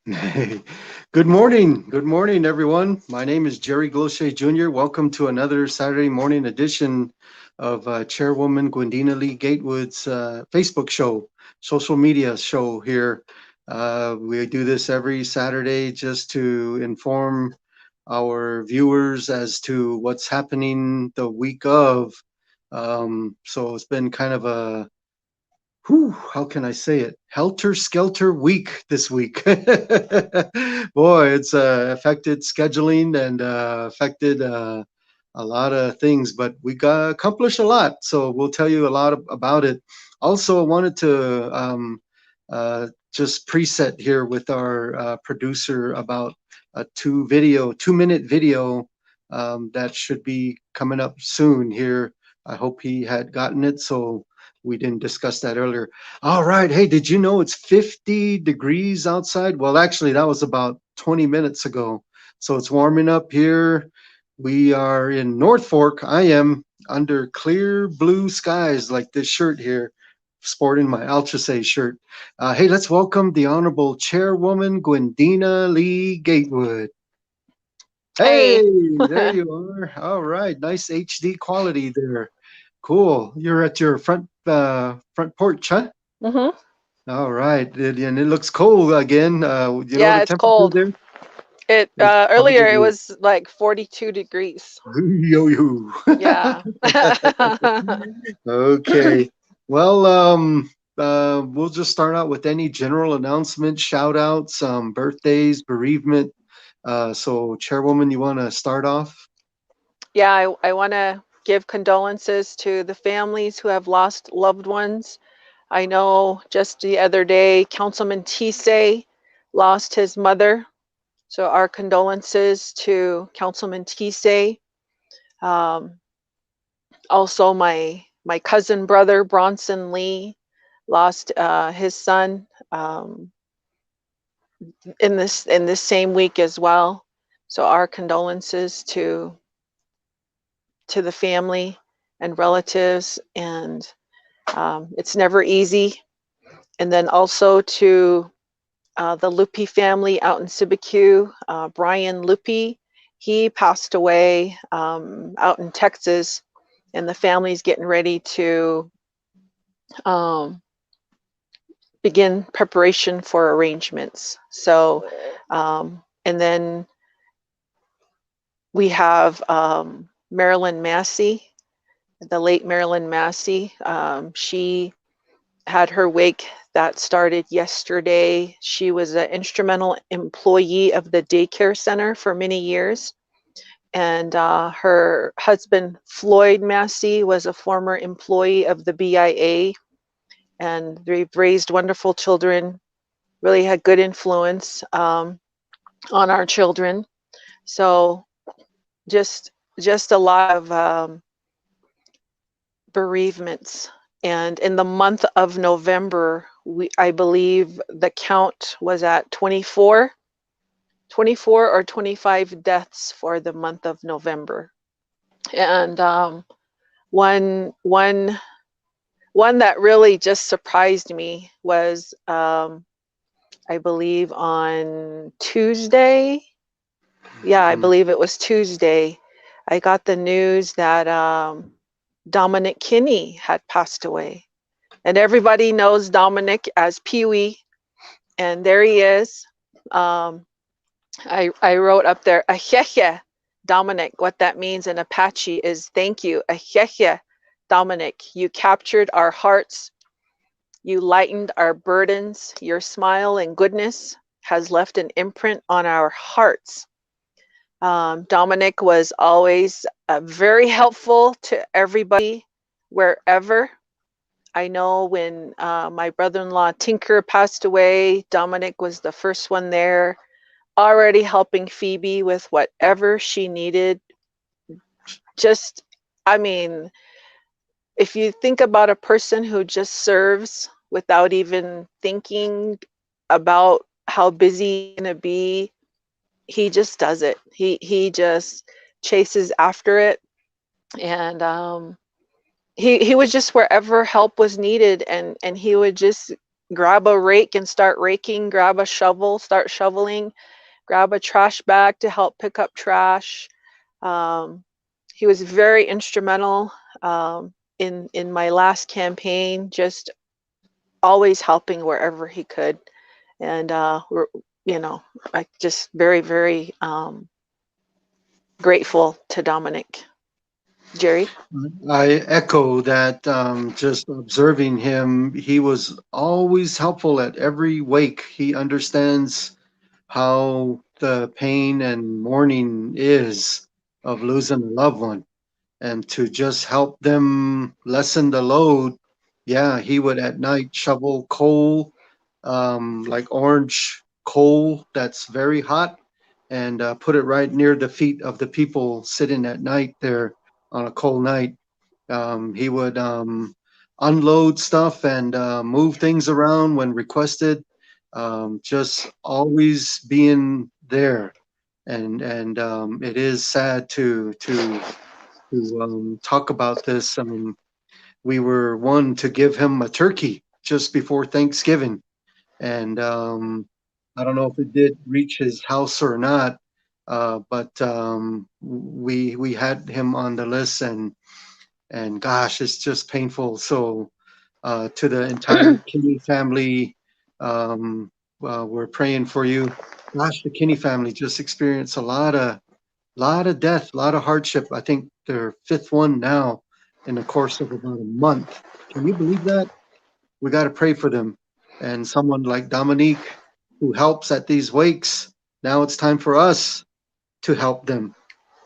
Hey, good morning. Good morning, everyone. My name is Jerry Gloshay Jr. Welcome to another Saturday morning edition of Chairwoman Gwendena Lee-Gatewood's Facebook show, social media show here. We do this every Saturday just to inform our viewers as to what's happening the week of. So it's been kind of a how can I say it? Helter skelter week this week. Boy, it's affected scheduling and affected a lot of things, but we got accomplished a lot. So we'll tell you a lot about it. Also, I wanted to just preset here with our producer about a 2-minute video that should be coming up soon here. I hope he had gotten it. So we didn't discuss that earlier. All right. Hey, did you know it's 50 degrees outside? Well, actually, that was about 20 minutes ago. So it's warming up here. We are in North Fork. I am under clear blue skies like this shirt here, sporting my Altrasay shirt. Hey, let's welcome the Honorable Chairwoman Gwendena Lee-Gatewood. Hey, Hey. there you are. All right. Nice HD quality there. Cool. You're at your front porch, huh? hmm All right. And it looks cold again. You know Yeah, the it's temperature cold. there? It It's earlier it probably was like 42 degrees. yo yo. Yeah. Okay. Well, we'll just start out with any general announcements, shout outs, birthdays, bereavement. So Chairwoman, you want to start off? Yeah, I want to give condolences to the families who have lost loved ones. I know just the other day, Councilman Tisay lost his mother. So our condolences to Councilman Tisay. Um, Also, my cousin brother Bronson Lee lost his son in this same week as well. So our condolences to the family and relatives, and it's never easy. And then also to the Lupi family out in Sibique, Brian Lupi, he passed away out in Texas, and the family's getting ready to um, begin preparation for arrangements. So, and then we have Marilyn Massey, the late Marilyn Massey. She had her wake that started yesterday. She was an instrumental employee of the daycare center for many years. And her husband, Floyd Massey, was a former employee of the BIA. And they've raised wonderful children, really had good influence on our children. So just just a lot of bereavements. And in the month of November, I believe the count was at 24 or 25 deaths for the month of November. And one one one that really just surprised me was I believe on Tuesday. Yeah, I Mhm. believe it was Tuesday. I got the news that Dominic Kinney had passed away. And everybody knows Dominic as Pee Wee. And there he is. Um, I wrote up there, Ahehe, Dominic. What that means in Apache is thank you. Ahehe, Dominic. You captured our hearts. You lightened our burdens. Your smile and goodness has left an imprint on our hearts. Dominic was always very helpful to everybody wherever. I know when my brother in law Tinker passed away, Dominic was the first one there, already helping Phoebe with whatever she needed. Just, I mean, if you think about a person who just serves without even thinking about how busy he's going to be, he just does it. He just chases after it, and he was just wherever help was needed, and he would just grab a rake and start raking, grab a shovel, start shoveling, grab a trash bag to help pick up trash. Um, he was very instrumental in my last campaign, just always helping wherever he could. And we're, you know, I just very, very grateful to Dominic. Jerry? I echo that. Just observing him, he was always helpful at every wake. He understands how the pain and mourning is of losing a loved one, and to just help them lessen the load. Yeah, he would at night shovel coal, like orange coal that's very hot, and put it right near the feet of the people sitting at night there on a cold night. He would unload stuff and move things around when requested. Just always being there, and it is sad to talk about this. We were one to give him a turkey just before Thanksgiving, and I don't know if it did reach his house or not, but we had him on the list, and gosh, it's just painful. So to the entire Kinney family, we're praying for you. Gosh, the Kinney family just experienced a lot of death, a lot of hardship. I think they're fifth one now in the course of about a month. Can you believe that? We got to pray for them. And someone like Dominique, who helps at these wakes, now it's time for us to help them,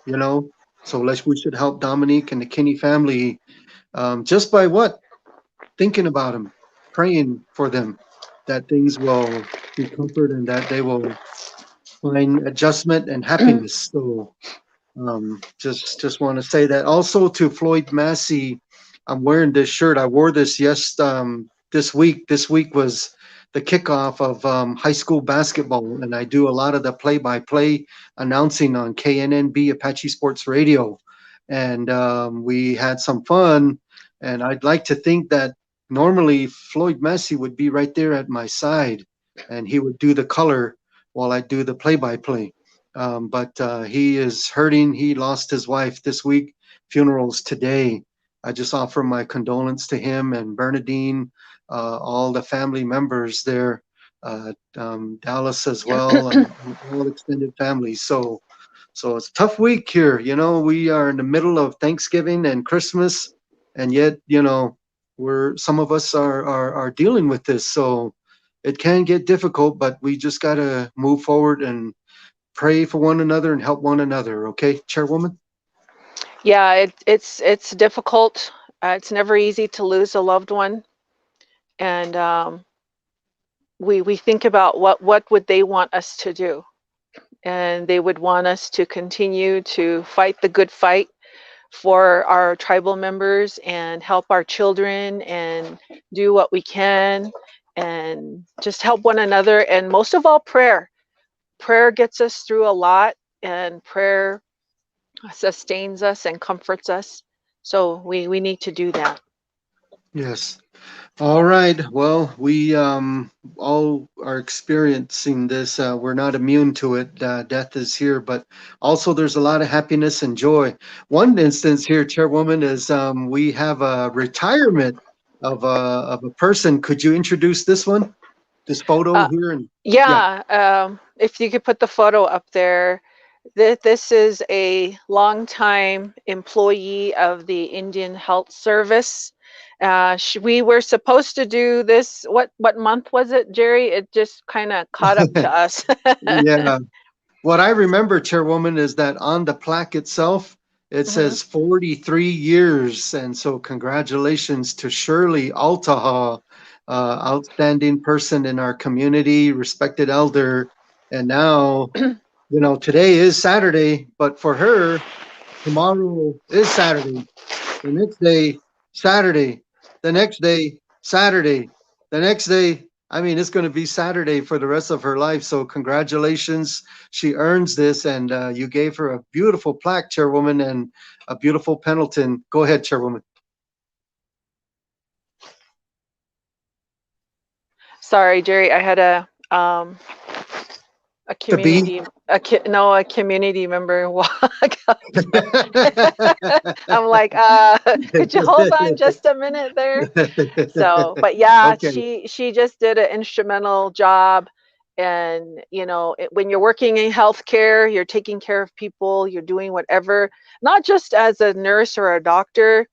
you know? So we should help Dominique and the Kinney family, just by what? Thinking about them, praying for them, that things will be comfort and that they will find adjustment and happiness. So just want to say that. Also to Floyd Massey, I'm wearing this shirt. I wore this this week. This week was the kickoff of high school basketball, and I do a lot of the play-by-play announcing on KNNB Apache Sports Radio. And we had some fun, and I'd like to think that normally Floyd Massey would be right there at my side, and he would do the color while I do the play-by-play. But he is hurting. He lost his wife this week. Funerals today. I just offer my condolence to him and Bernadine, all the family members there, Dallas as well, and all extended family. So it's a tough week here. You know, we are in the middle of Thanksgiving and Christmas, and yet, you know, some of us are dealing with this. So it can get difficult, but we just got to move forward and pray for one another and help one another. Okay, Chairwoman? Yeah, it's difficult. It's never easy to lose a loved one, and we think about what would they want us to do, and they would want us to continue to fight the good fight for our tribal members and help our children and do what we can and just help one another, and most of all, prayer gets us through a lot, and prayer sustains us and comforts us. So we need to do that. Yes. All right. Well, we all are experiencing this. We're not immune to it. Death is here, but also there's a lot of happiness and joy. One instance here, Chairwoman, is we have a retirement of a person. Could you introduce this one, this photo Uh, here? And yeah, yeah, if you could put the photo up there. This is a longtime employee of the Indian Health Service. We were supposed to do this. What month was it, Jerry? It just kind of caught up to us. yeah. What I remember, Chairwoman, is that on the plaque itself, it Mhm. says 43 years. And so, congratulations to Shirley Altaha, outstanding person in our community, respected elder. And now, you know, today is Saturday, but for her, tomorrow is Saturday. The next day, Saturday. The next day, Saturday. The next day, I mean, it's going to be Saturday for the rest of her life. So, congratulations. She earns this, and you gave her a beautiful plaque, Chairwoman, and a beautiful Pendleton. Go ahead, Chairwoman. Sorry, Jerry. I had a The bee. community a community member walk up. I'm like, could you hold on just a minute there? So, but yeah, Okay. she just did an instrumental job. And when you're working in healthcare, you're taking care of people, you're doing whatever, not just as a nurse or a doctor.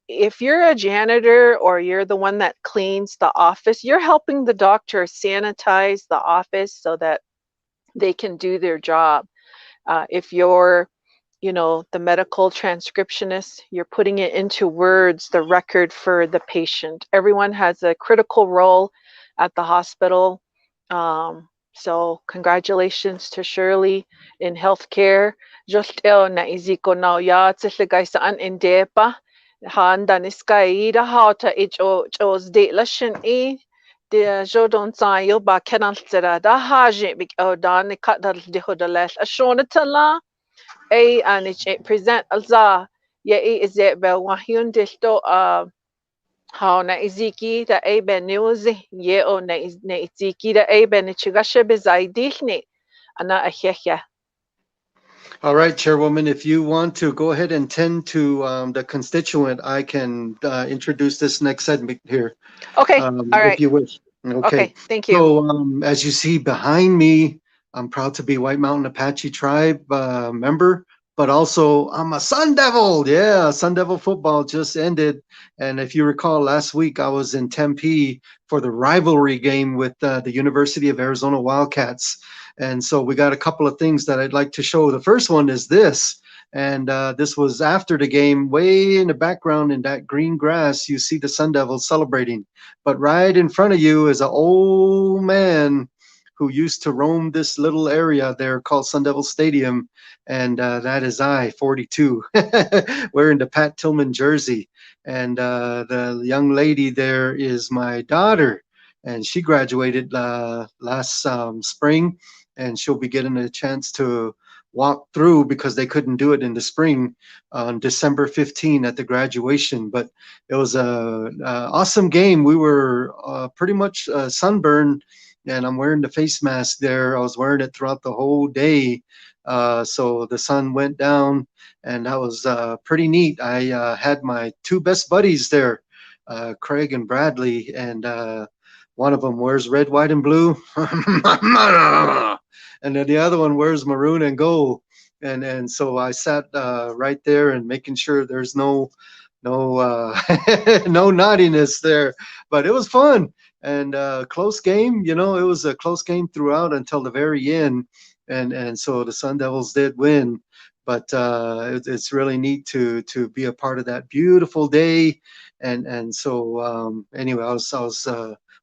If you're a janitor or you're the one that cleans the office, you're helping the doctor sanitize the office so that they can do their job. If you're, the medical transcriptionist, you're putting it into words, the record for the patient. Everyone has a critical role at the hospital. So congratulations to Shirley in healthcare. Just na iziko na ya tsiligay saan indepa. Handa niskai da hauta os de lashin de jodon sayo ba kenal tira da haje bik o dan kadal de hodalet ashona tala a anich present alza ya is it be wahyun disto how na iziki da a ben news ye o na iziki da a ben chigashe bezaidihni ana ahya. All right, Chairwoman, if you want to go ahead and tend to the constituent, I can introduce this next segment here, Okay, all if right. you wish. Okay. Okay, thank you. So, as you see behind me, I'm proud to be White Mountain Apache Tribe member, but also I'm a Sun Devil. Yeah, Sun Devil football just ended. And if you recall, last week I was in Tempe for the rivalry game with the University of Arizona Wildcats. And so we got a couple of things that I'd like to show. The first one is this. And this was after the game, way in the background in that green grass, you see the Sun Devils celebrating. But right in front of you is an old man who used to roam this little area there called Sun Devil Stadium. And that is I, 42, wearing the Pat Tillman jersey. And the young lady there is my daughter. And she graduated last spring, and she'll be getting a chance to walk through because they couldn't do it in the spring on December 15 at the graduation. But it was a awesome game. We were pretty much sunburned, and I'm wearing the face mask there. I was wearing it throughout the whole day. So the sun went down, and that was pretty neat. I had my two best buddies there, Craig and Bradley, and one of them wears red, white, and blue. And then the other one wears maroon and gold. And so I sat right there and making sure there's no no naughtiness there, but it was fun and close game. It was a close game throughout until the very end, and so the Sun Devils did win. But it's really neat to be a part of that beautiful day, and so anyway, I was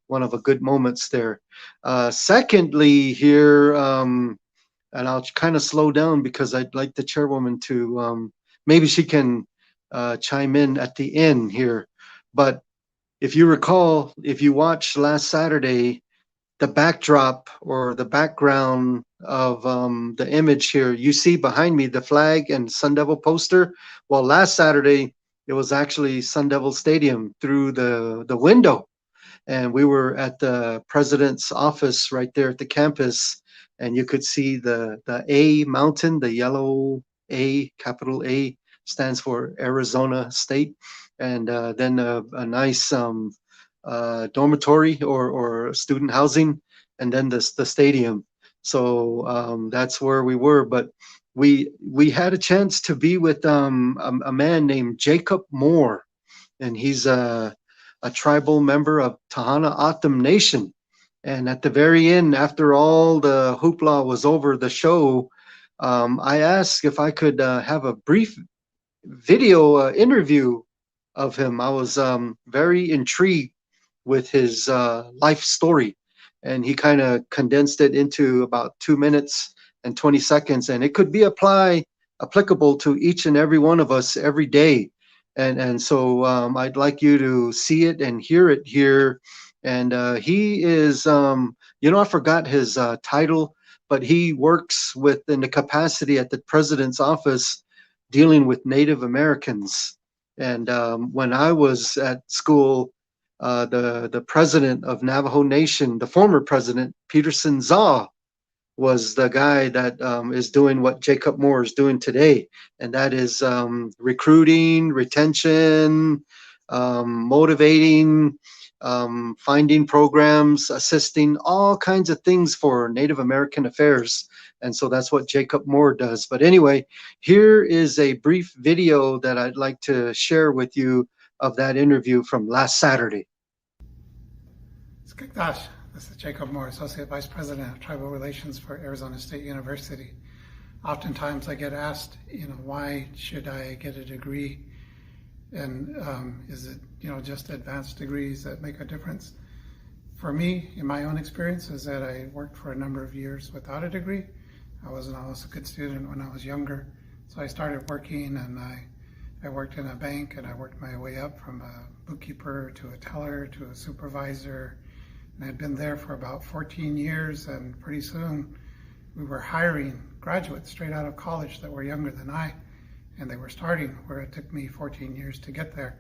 one of the good moments there. Secondly, here, and I'll kind of slow down because I'd like the chairwoman to maybe she can chime in at the end here. But if you recall, if you watched last Saturday, the backdrop or the background of the image here, you see behind me the flag and Sun Devil poster. Well, last Saturday, it was actually Sun Devil Stadium through the window. And we were at the president's office right there at the campus, and you could see the A mountain, the yellow A, capital A, stands for Arizona State, and then a nice dormitory or student housing, and then the stadium. So that's where we were. But we had a chance to be with a man named Jacob Moore, and he's a tribal member of Tahana Atam Nation. And at the very end, after all the hoopla was over the show, I asked if I could have a brief video interview of him. I was very intrigued with his life story, and he kind of condensed it into about 2 minutes and 20 seconds, and it could be applicable to each and every one of us every day. And so I'd like you to see it and hear it here. And he is, I forgot his title, but he works in the capacity at the president's office dealing with Native Americans. And when I was at school, the president of Navajo Nation, the former president, Peterson Zaw, was the guy that is doing what Jacob Moore is doing today, and that is recruiting, retention, motivating, finding programs, assisting, all kinds of things for Native American affairs. And so that's what Jacob Moore does. But anyway, here is a brief video that I'd like to share with you of that interview from last Saturday. Gosh, this is Jacob Moore, Associate Vice President of Tribal Relations for Arizona State University. Oftentimes I get asked, why should I get a degree? And is it, just advanced degrees that make a difference? For me, in my own experience, is that I worked for a number of years without a degree. I wasn't always a good student when I was younger. So I started working, and I worked in a bank, and I worked my way up from a bookkeeper to a teller to a supervisor. And I'd been there for about 14 years, and pretty soon we were hiring graduates straight out of college that were younger than I, and they were starting where it took me 14 years to get there.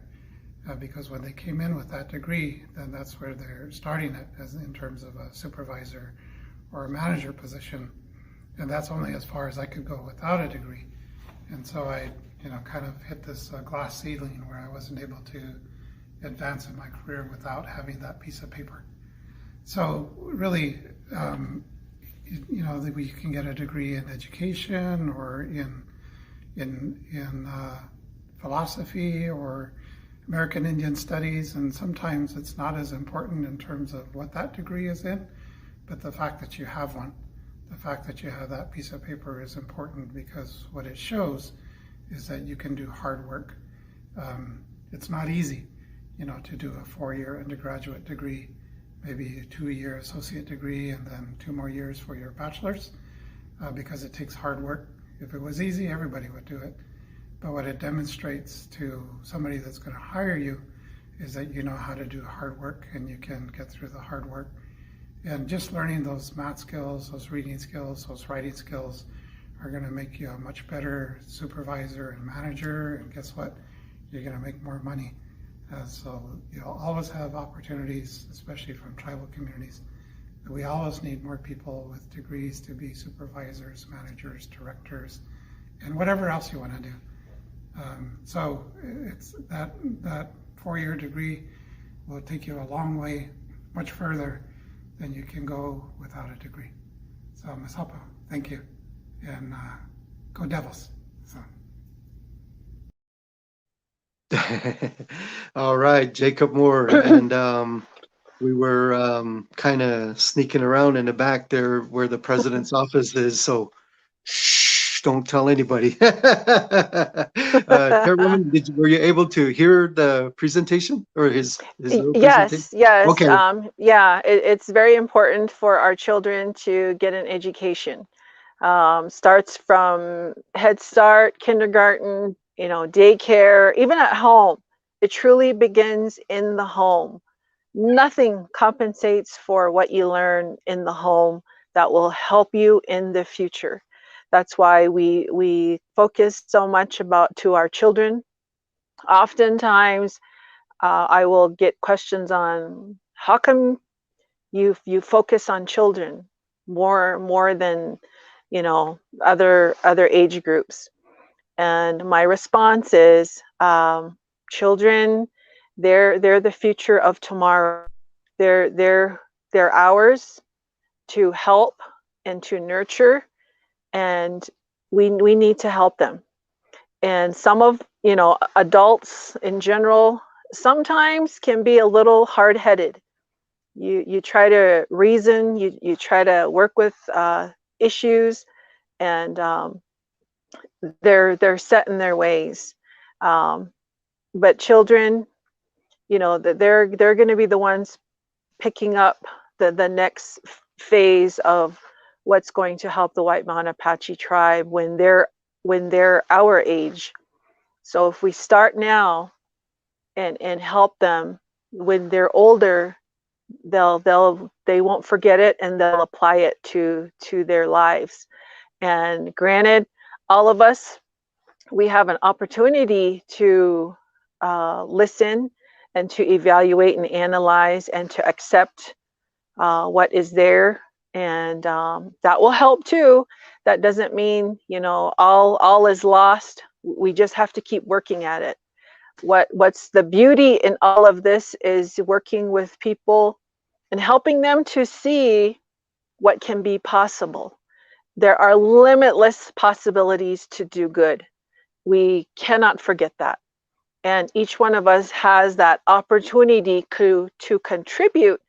Because when they came in with that degree, then that's where they're starting it, as in terms of a supervisor or a manager position. And that's only as far as I could go without a degree. And so I, kind of hit this glass ceiling where I wasn't able to advance in my career without having that piece of paper. So really, we can get a degree in education or in philosophy or American Indian Studies, and sometimes it's not as important in terms of what that degree is in, but the fact that you have one, the fact that you have that piece of paper is important, because what it shows is that you can do hard work. It's not easy, to do a 4-year undergraduate degree, maybe a 2-year associate degree, and then 2 more years for your bachelor's, because it takes hard work. If it was easy, everybody would do it. But what it demonstrates to somebody that's going to hire you is that you know how to do hard work, and you can get through the hard work. And just learning those math skills, those reading skills, those writing skills are going to make you a much better supervisor and manager. And guess what? You're going to make more money. So you'll always have opportunities, especially from tribal communities. We always need more people with degrees to be supervisors, managers, directors, and whatever else you want to do. So it's that 4-year degree will take you a long way, much further than you can go without a degree. So Ms. Hoppe, thank you, and go Devils. So. All right, Jacob Moore, and we were kind of sneaking around in the back there where the president's office is, so shh, don't tell anybody. Chairwoman, were you able to hear the presentation or his little presentation? Yes. Okay. It's very important for our children to get an education. Starts from Head Start, kindergarten, daycare, even at home. It truly begins in the home. Nothing compensates for what you learn in the home that will help you in the future. That's why we focus so much to our children. Oftentimes, I will get questions on how come you focus on children more than other age groups. And my response is, children, they're the future of tomorrow. They're ours to help and to nurture, and we need to help them. And some of adults in general sometimes can be a little hard-headed. You try to reason, you try to work with issues, and they're set in their ways. But children, they're going to be the ones picking up the next phase of what's going to help the White Mountain Apache tribe when they're our age. So if we start now and help them when they're older, they won't forget it, and they'll apply it to their lives. And granted, all of us, we have an opportunity to listen and to evaluate and analyze and to accept what is there. And that will help too. That doesn't mean, you know, all is lost. We just have to keep working at it. What's the beauty in all of this is working with people and helping them to see what can be possible. There are limitless possibilities to do good. We cannot forget that. And each one of us has that opportunity to contribute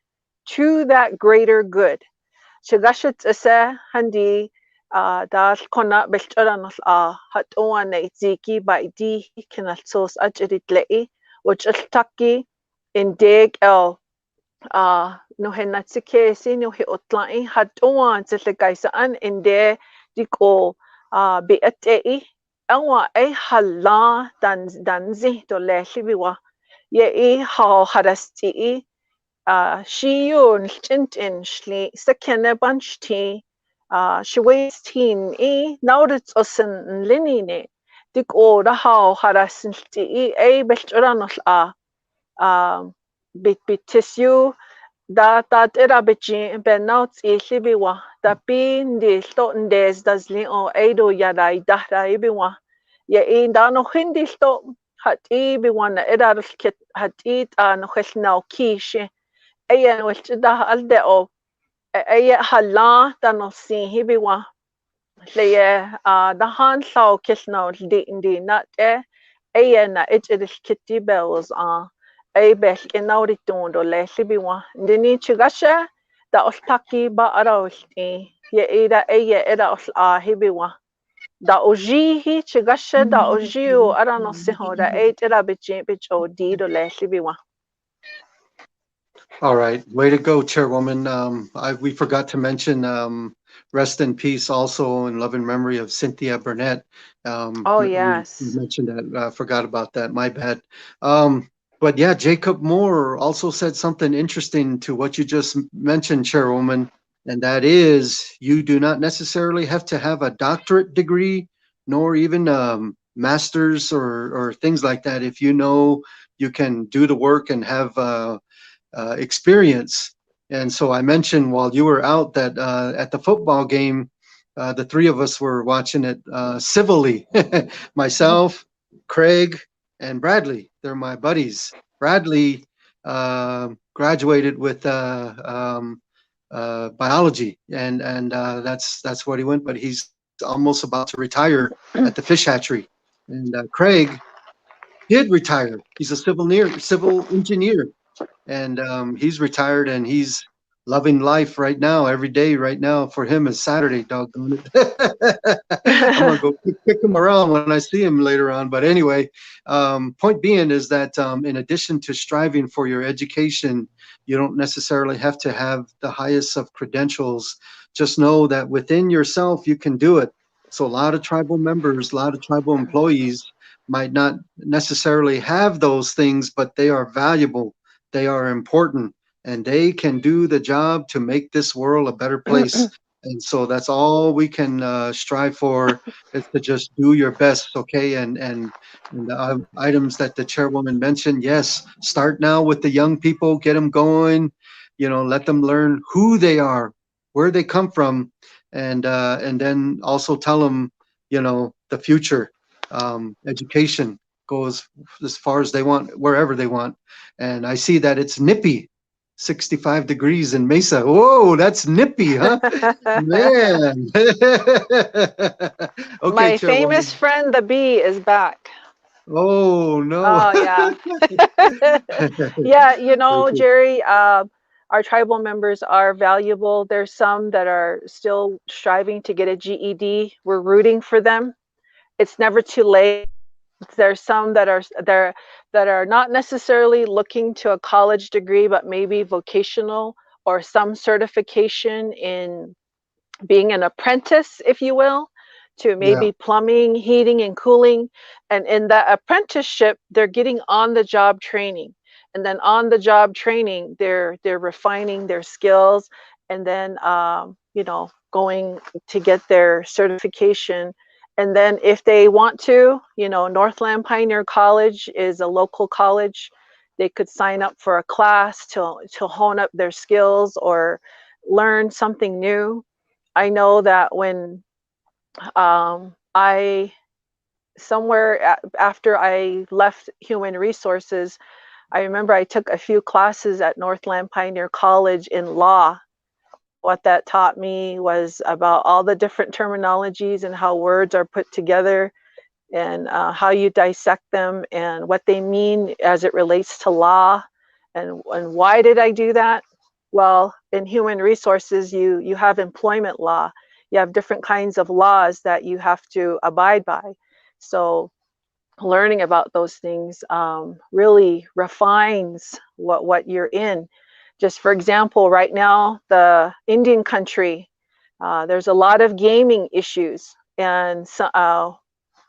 to that greater good. Shigashit asa handi dal kona belchoran hat oan ziki ba di kinatsos ajrit lei which taki in dig el no henatsike si no he otlai hat oan tlegaisaan in de diko be atei awa e hala danzi to leshibiwa ye e ha harasti shiun chintin shli sakene banchti she wasting naudits osen linine dik o da how harasinti belchoranos bit tissue da era bichi benouts libiwa da pin de stotendes das li o edo yadai da ibiwa ye in da no hindi sto hat ibiwa na era kit hat it no khesnau kishi ayan which da alde o ay hala da no si hibiwa le da han sao kisno di not ayan na it kitty bells ay bel inauri tundo le hibiwa dini chigasha da ostaki ba arawsti ye ida era hibiwa da oji hi chigasha da oji o arano se hoda era bicho di do le hibiwa. All right, way to go, Chairwoman. We forgot to mention rest in peace also in love and memory of Cynthia Burnett. Oh We yes. mentioned that, forgot about that, my bad. But yeah, Jacob Moore also said something interesting to what you just mentioned, Chairwoman, and that is you do not necessarily have to have a doctorate degree, nor even master's or things like that. If you know you can do the work and have experience. And so I mentioned while you were out that at the football game, the three of us were watching it civilly. Myself, Craig, and Bradley. They're my buddies. Bradley graduated with biology, and that's what he went. But he's almost about to retire at the fish hatchery. And Craig did retire. He's a civil engineer, and he's retired and he's loving life right now. Every day right now for him is Saturday, doggone it. I'm gonna go pick him around when I see him later on. But anyway, point being is that in addition to striving for your education, you don't necessarily have to have the highest of credentials. Just know that within yourself you can do it. So a lot of tribal members, a lot of tribal employees might not necessarily have those things, but they are valuable, they are important, and they can do the job to make this world a better place. And so that's all we can strive for, is to just do your best, okay? And the items that the chairwoman mentioned, yes, start now with the young people, get them going, let them learn who they are, where they come from, and then also tell them, the future. Education goes as far as they want, wherever they want. And I see that it's nippy, 65 degrees in Mesa. Whoa, that's nippy, huh? Man. Okay, My famous Chairwoman. friend the bee is back. Oh, no. Oh yeah. Yeah, Okay. Jerry, our tribal members are valuable. There's some that are still striving to get a GED. We're rooting for them. It's never too late. There's some that are there that are not necessarily looking to a college degree, but maybe vocational or some certification in being an apprentice, if you will, to Yeah. maybe plumbing, heating, and cooling. And in that apprenticeship, they're getting on the job training. And then on the job training, they're refining their skills, and then going to get their certification. And then if they want to, Northland Pioneer College is a local college. they could sign up for a class to hone up their skills or learn something new. I know that when I after I left human resources, I remember I took a few classes at Northland Pioneer College in law. What that taught me was about all the different terminologies and how words are put together, and how you dissect them and what they mean as it relates to law. And why did I do that? Well, in human resources, you have employment law. You have different kinds of laws that you have to abide by. So learning about those things really refines what you're in. Just for example, right now, the Indian country, there's a lot of gaming issues, and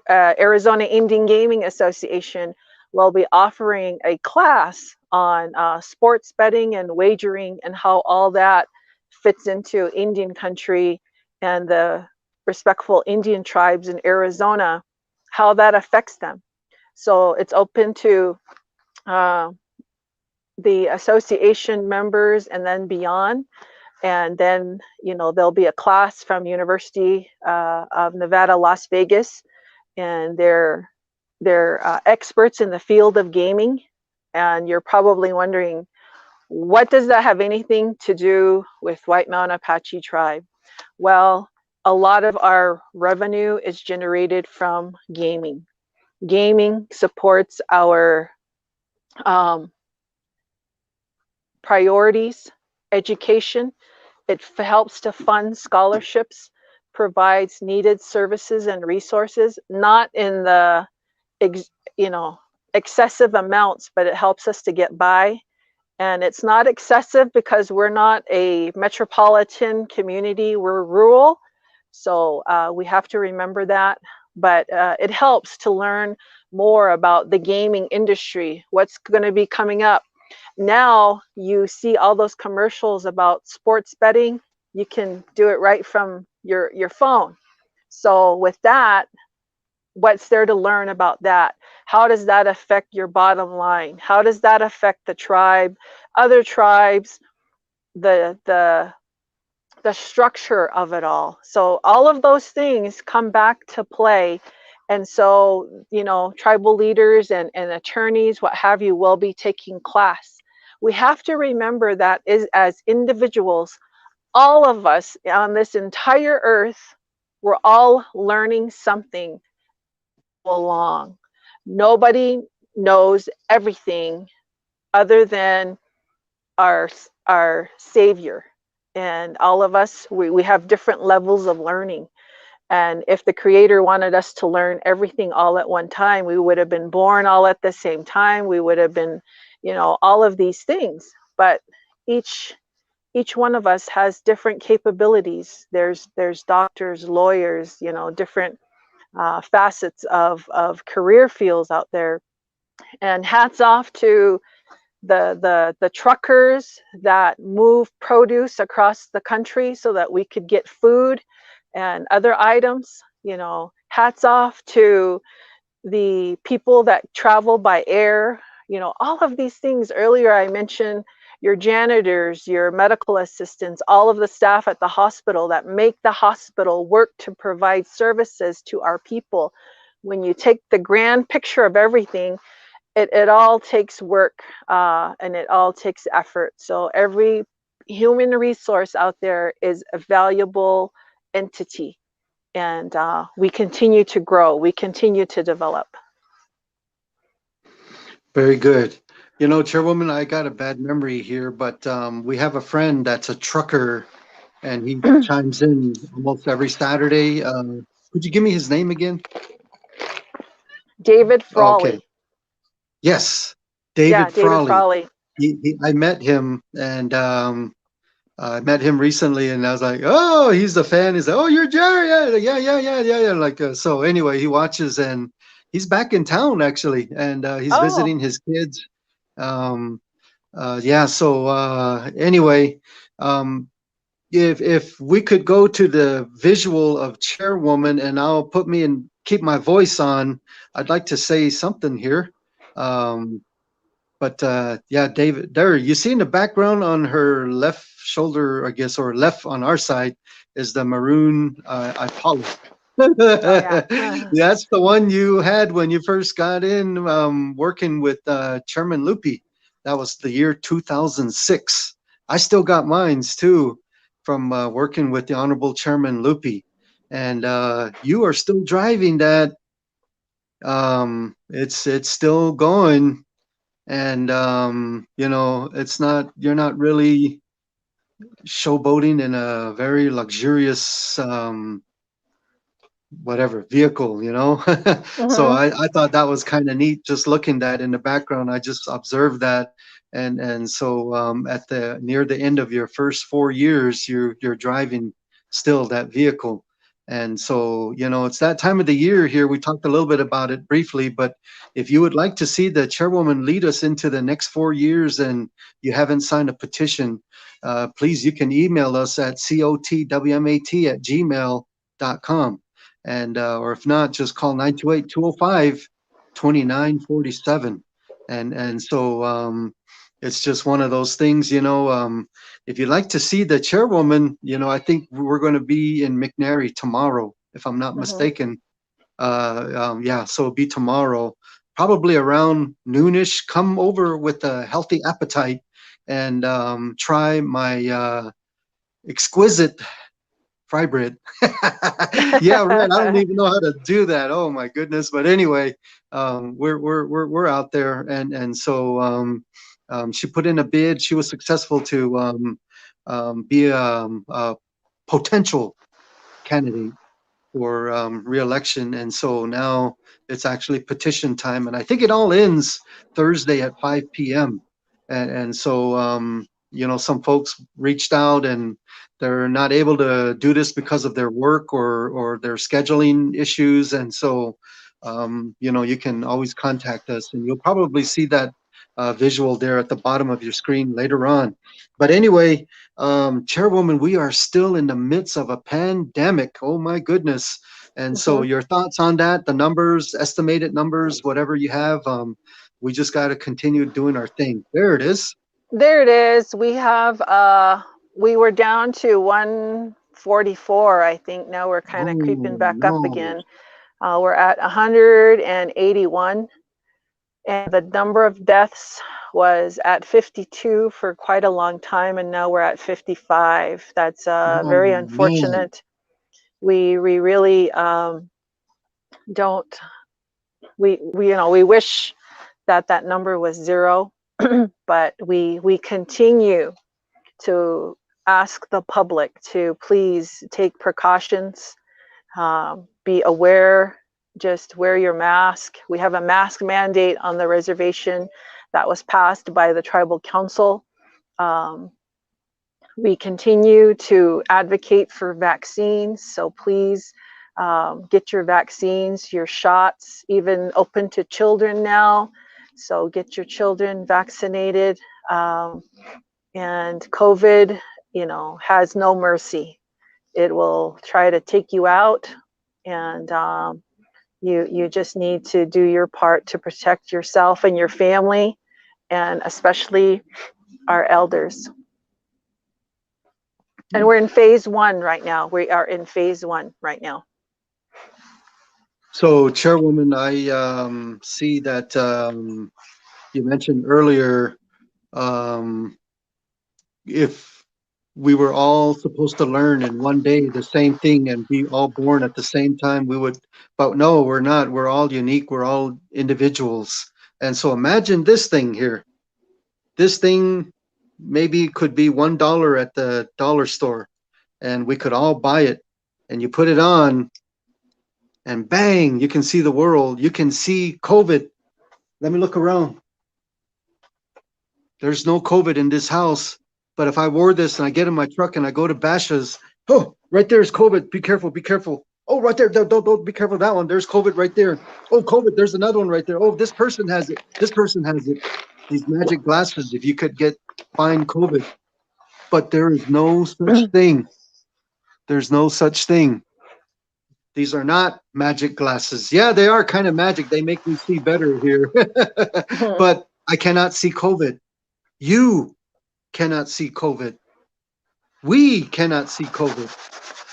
Arizona Indian Gaming Association will be offering a class on sports betting and wagering and how all that fits into Indian country and the respectful Indian tribes in Arizona, how that affects them. So it's open to the association members and then beyond. And then, there'll be a class from University of Nevada, Las Vegas, and they're experts in the field of gaming. And you're probably wondering, what does that have anything to do with White Mountain Apache tribe? Well, a lot of our revenue is generated from gaming. Gaming supports our priorities, education. It helps to fund scholarships, provides needed services and resources, not in the excessive amounts, but it helps us to get by. And it's not excessive because we're not a metropolitan community, we're rural. So we have to remember that. But it helps to learn more about the gaming industry, what's going to be coming up. Now you see all those commercials about sports betting. You can do it right from your phone. So with that, what's there to learn about that? How does that affect your bottom line? How does that affect the tribe, other tribes, the structure of it all? So all of those things come back to play. And so, tribal leaders and attorneys, what have you, will be taking class. We have to remember that as individuals, all of us on this entire earth, we're all learning something along. Nobody knows everything other than our Savior. And all of us, we have different levels of learning. And if the Creator wanted us to learn everything all at one time, we would have been born all at the same time. We would have been, all of these things. But each one of us has different capabilities. There's doctors, lawyers, different facets of career fields out there. And hats off to the truckers that move produce across the country so that we could get food and other items. Hats off to the people that travel by air. All of these things. Earlier I mentioned your janitors, your medical assistants, all of the staff at the hospital that make the hospital work to provide services to our people. When you take the grand picture of everything, it all takes work and it all takes effort. So every human resource out there is a valuable entity, and we continue to grow, we continue to develop. Very good. Chairwoman, I got a bad memory here, but we have a friend that's a trucker, and he chimes in almost every Saturday. Could you give me his name again? David Frawley. Okay. Yes, David Frawley. I met him, and I met him recently, and I was like, "Oh, he's a fan." He's like, "Oh, you're Jerry? Yeah." Like, so anyway, he watches, and he's back in town actually, and he's visiting his kids. So anyway, if we could go to the visual of Chairwoman, and I'll put me and keep my voice on. I'd like to say something here. But yeah, David, there you see in the background on her left shoulder, I guess, or left on our side, is the maroon Impala. Oh yeah. That's the one you had when you first got in, working with Chairman Loopy. That was the year 2006. I still got mines too from working with the Honorable Chairman Loopy. And you are still driving that. It's still going. And you know, you're not really showboating in a very luxurious whatever vehicle, you know. So Hmm. I thought that was kind of neat, just looking that in the background. I just observed that. And so at the near the end of your first 4 years, you're driving still that vehicle. And so, you know, it's that time of the year here. We talked a little bit about it briefly, but if you would like to see the chairwoman lead us into the next 4 years and you haven't signed a petition, please, you can email us at cotwmat@gmail.com. And or if not, just call 928-205-2947. And so it's just one of those things, you know. If you'd like to see the chairwoman, you know, I think we're going to be in McNary tomorrow, if I'm not Hmm. mistaken. Yeah, so it'll be tomorrow, probably around noonish. Come over with a healthy appetite and try my exquisite fry bread. Yeah, right. I don't even know how to do that. Oh my goodness. But anyway, we're out there, and so she put in a bid. She was successful to be a potential candidate for re-election, and so now it's actually petition time, and I think it all ends Thursday at 5 p.m. And so you know, some folks reached out and they're not able to do this because of their work or their scheduling issues, and so you know, you can always contact us, and you'll probably see that visual there at the bottom of your screen later on. But anyway, Chairwoman, we are still in the midst of a pandemic. Oh my goodness. And so Hmm. your thoughts on that, the numbers, estimated numbers, whatever you have, we just got to continue doing our thing. There it is. There it is. We were down to 144, I think. Now we're kind of creeping Oh back up no. again. We're at 181, and the number of deaths was at 52 for quite a long time, and now we're at 55. That's Oh very man. unfortunate. We really don't. We you know, we wish that that number was zero, but we continue to ask the public to please take precautions, be aware, just wear your mask. We have a mask mandate on the reservation that was passed by the tribal council. Um, we continue to advocate for vaccines, so please get your vaccines, your shots, even open to children now. So get your children vaccinated. And COVID, you know, has no mercy. It will try to take you out, and you just need to do your part to protect yourself and your family, and especially our elders. And we're in phase one right now. We are in phase one right now. So Chairwoman, I see that you mentioned earlier, um, if we were all supposed to learn in one day the same thing and be all born at the same time, we would, but no, we're not. We're all unique. We're all individuals. And so imagine this thing here. This thing maybe could be $1 at the dollar store, and we could all buy it. And you put it on, and bang, you can see the world. You can see COVID. Let me look around. There's no COVID in this house. But if I wore this and I get in my truck and I go to Basha's, oh, right there's COVID. Be careful, be careful. Oh, right there. Don't be careful. That one. There's COVID right there. Oh, COVID. There's another one right there. Oh, this person has it. This person has it. These magic glasses, if you could find COVID. But there is no such thing. There's no such thing. These are not magic glasses. Yeah, they are kind of magic. They make me see better here. But I cannot see COVID. You cannot see COVID. We cannot see COVID.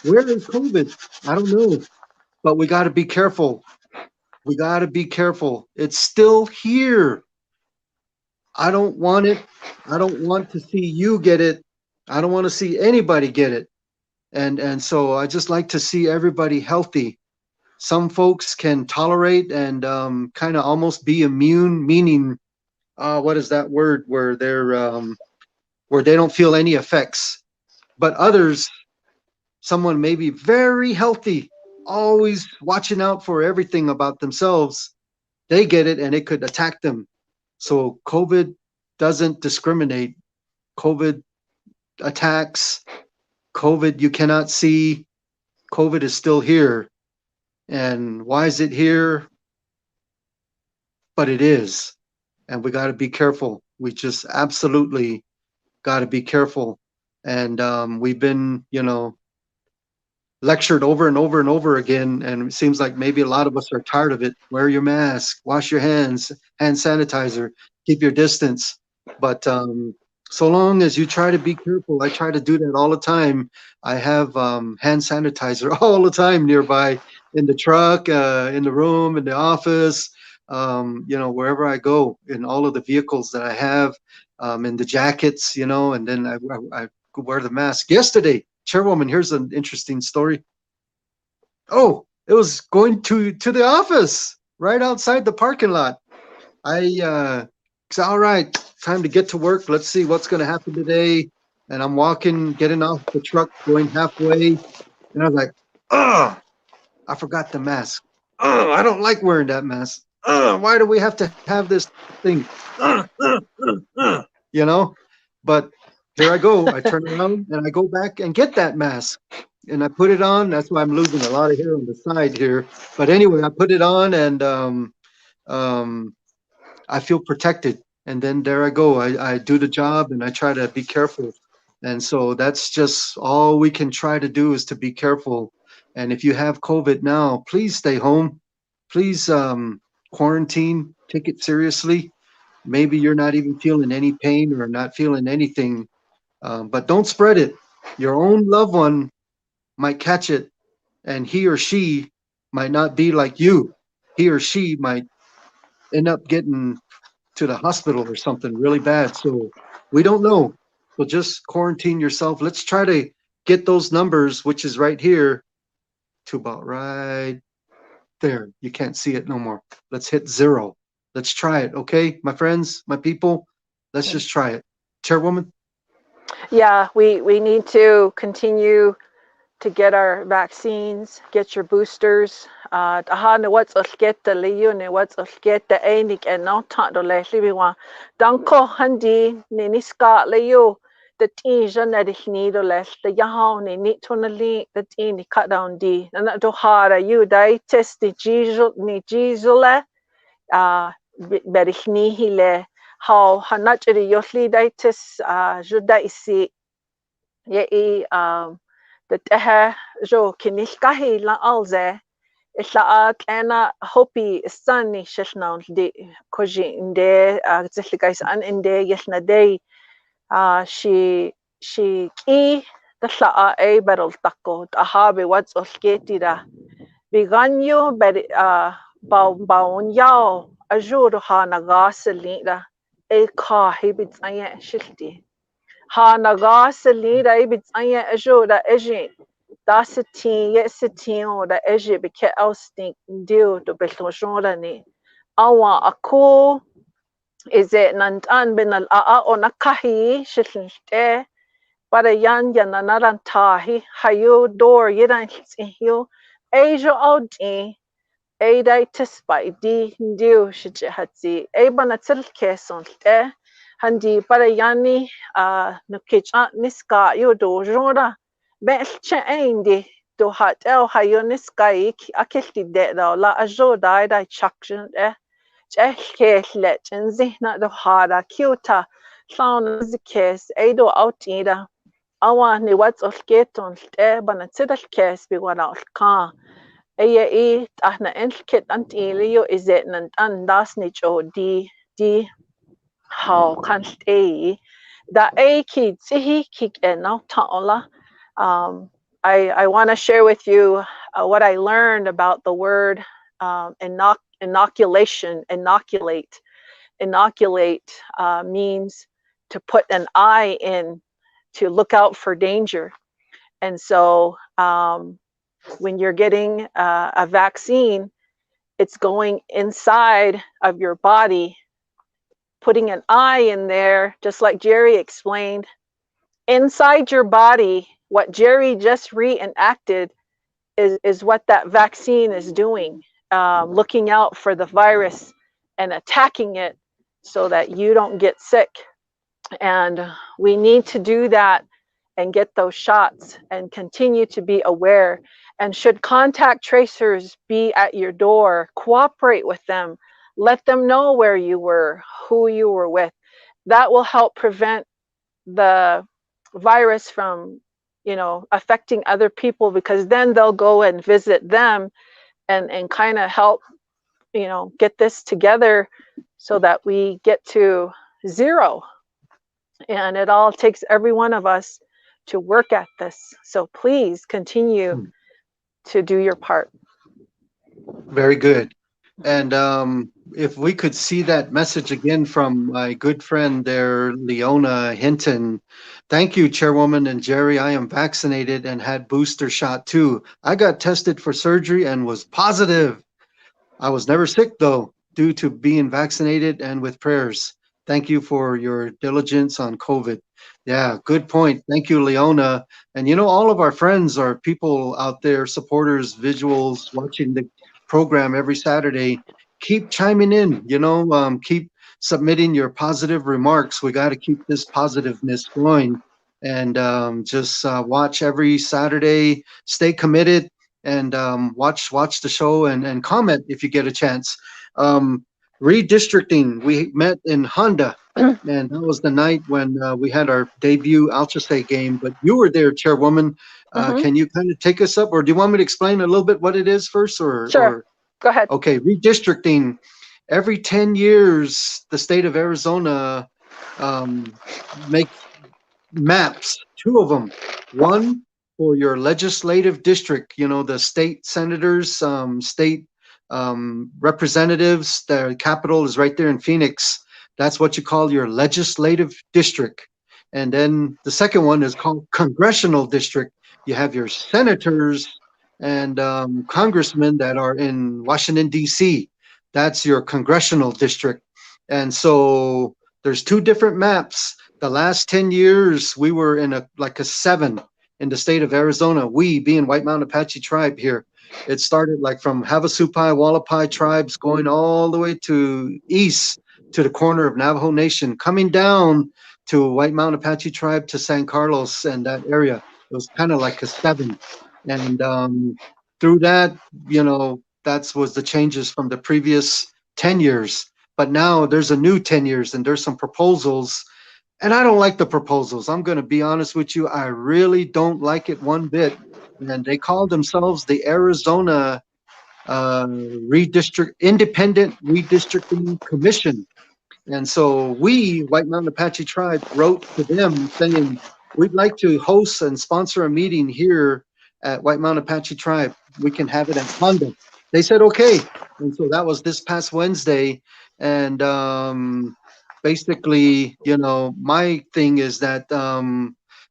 Where is COVID? I don't know, but we got to be careful. We got to be careful. It's still here. I don't want it. I don't want to see you get it. I don't want to see anybody get it. And so I just like to see everybody healthy. Some folks can tolerate and kind of almost be immune, meaning what is that word where they don't feel any effects. But others, someone may be very healthy, always watching out for everything about themselves. They get it and it could attack them. So COVID doesn't discriminate. COVID attacks. COVID you cannot see. COVID is still here. And why is it here? But it is. And we got to be careful. We just absolutely got to be careful. And we've been, lectured over and over and over again. And it seems like maybe a lot of us are tired of it. Wear your mask, wash your hands, hand sanitizer, keep your distance. But so long as you try to be careful, I try to do that all the time. I have hand sanitizer all the time nearby in the truck, in the room, in the office, wherever I go, in all of the vehicles that I have, in the jackets, and then I wear the mask. Yesterday, Chairwoman, here's an interesting story. Oh, it was going to the office right outside the parking lot. I said, all right, time to get to work. Let's see what's going to happen today. And I'm getting off the truck, going halfway. And I was like, oh, I forgot the mask. Oh, I don't like wearing that mask. Oh, why do we have to have this thing? But here I go. I turn around and I go back and get that mask and I put it on. That's why I'm losing a lot of hair on the side here. But anyway, I put it on and I feel protected. And then there I go. I do the job and I try to be careful. And so that's just all we can try to do is to be careful. And if you have COVID now, please stay home. Please quarantine, take it seriously. Maybe you're not even feeling any pain or not feeling anything. But don't spread it. Your own loved one might catch it, and he or she might not be like you. He or she might end up getting to the hospital or something really bad. So we don't know. So just quarantine yourself. Let's try to get those numbers, which is right here, to about right there. You can't see it no more. Let's hit 0. Let's try it. Okay, my friends, my people, let's just try it. Chairwoman? Yeah, we need to continue to get our vaccines, get your boosters. Aha ne what's get the liu ne what's get the ainik and not tant do le liwa. Danko handi ne niska liu the teen na de ni do le the yaho ne ni tonally the teen cut down di na do hara you dai test the jizule berich ni hile how hanachri yosli dai test juda isi ye the tehe jo kinilkahi la alze illa kana hopi sunny shishna de koji inde zilgais an inde yesna day she ki the la a battle tako ahabe what's osketida biganyo bed baun yao ajur ha nagaselida e ka hibit aya shilti ha nagaselida ibit aya ajura eji Dasatin, Yesitin, the Egypt became ousting due to Beltonshorani. Awa ako is it Nantan bin al on a kahi, shitlte, but a yan yananaran tahi, hayo door yedan in you, Asia out a day test by D, due shithatzi, a banatil cason, handi, but a yanni, no kitch niska, you do jora. Belche eindi do hat hayonis gaik akilti de la ajo dai chaction let and zihna do hada cuta sound zikes edo outida awa ni what's of geton banatidal kes be one out ka e ahna enkit antilio is it and das nich o di how can stay that a kid see kick and now I want to share with you what I learned about the word inoculation. Inoculate means to put an eye in, to look out for danger. And so when you're getting a vaccine, it's going inside of your body, putting an eye in there, just like Jerry explained. Inside your body, what Jerry just reenacted is what that vaccine is doing, looking out for the virus and attacking it so that you don't get sick. And we need to do that and get those shots and continue to be aware. And should contact tracers be at your door, cooperate with them, let them know where you were, who you were with. That will help prevent the virus from, affecting other people, because then they'll go and visit them and kind of help, get this together so that we get to zero. And it all takes every one of us to work at this. So please continue to do your part. Very good. And if we could see that message again from my good friend there, Leona Hinton. Thank you, Chairwoman and Jerry. I am vaccinated and had booster shot too. I got tested for surgery and was positive. I was never sick though, due to being vaccinated and with prayers. Thank you for your diligence on COVID. Yeah, good point. Thank you, Leona. And all of our friends are people out there, supporters, visuals, watching the program every Saturday. Keep chiming in, keep submitting your positive remarks. We got to keep this positiveness going. And just watch every Saturday, stay committed, and watch the show and comment if you get a chance. Redistricting, we met in Honda, and that was the night when we had our debut Ultra State game, but you were there, Chairwoman. Can you kind of take us up, or do you want me to explain a little bit what it is first? Sure. Go ahead. Okay, redistricting. Every 10 years, the state of Arizona makes maps, two of them. One for your legislative district, the state senators, state representatives. The capital is right there in Phoenix. That's what you call your legislative district. And then the second one is called congressional district. You have your senators and congressmen that are in Washington, D.C. That's your congressional district. And so there's two different maps. The last 10 years, we were in a 7 in the state of Arizona. We, being White Mountain Apache tribe here, it started from Havasupai, Wallapai tribes going all the way to east to the corner of Navajo Nation, coming down to White Mountain Apache tribe to San Carlos and that area. It was kind of like a 7. And through that, that was the changes from the previous 10 years. But now there's a new 10 years and there's some proposals. And I don't like the proposals. I'm going to be honest with you. I really don't like it one bit. And they call themselves the Arizona Independent Redistricting Commission. And so we, White Mountain Apache tribe, wrote to them saying, we'd like to host and sponsor a meeting here at White Mountain Apache tribe. We can have it at Honda. They said, okay. And so that was this past Wednesday. And basically, my thing is that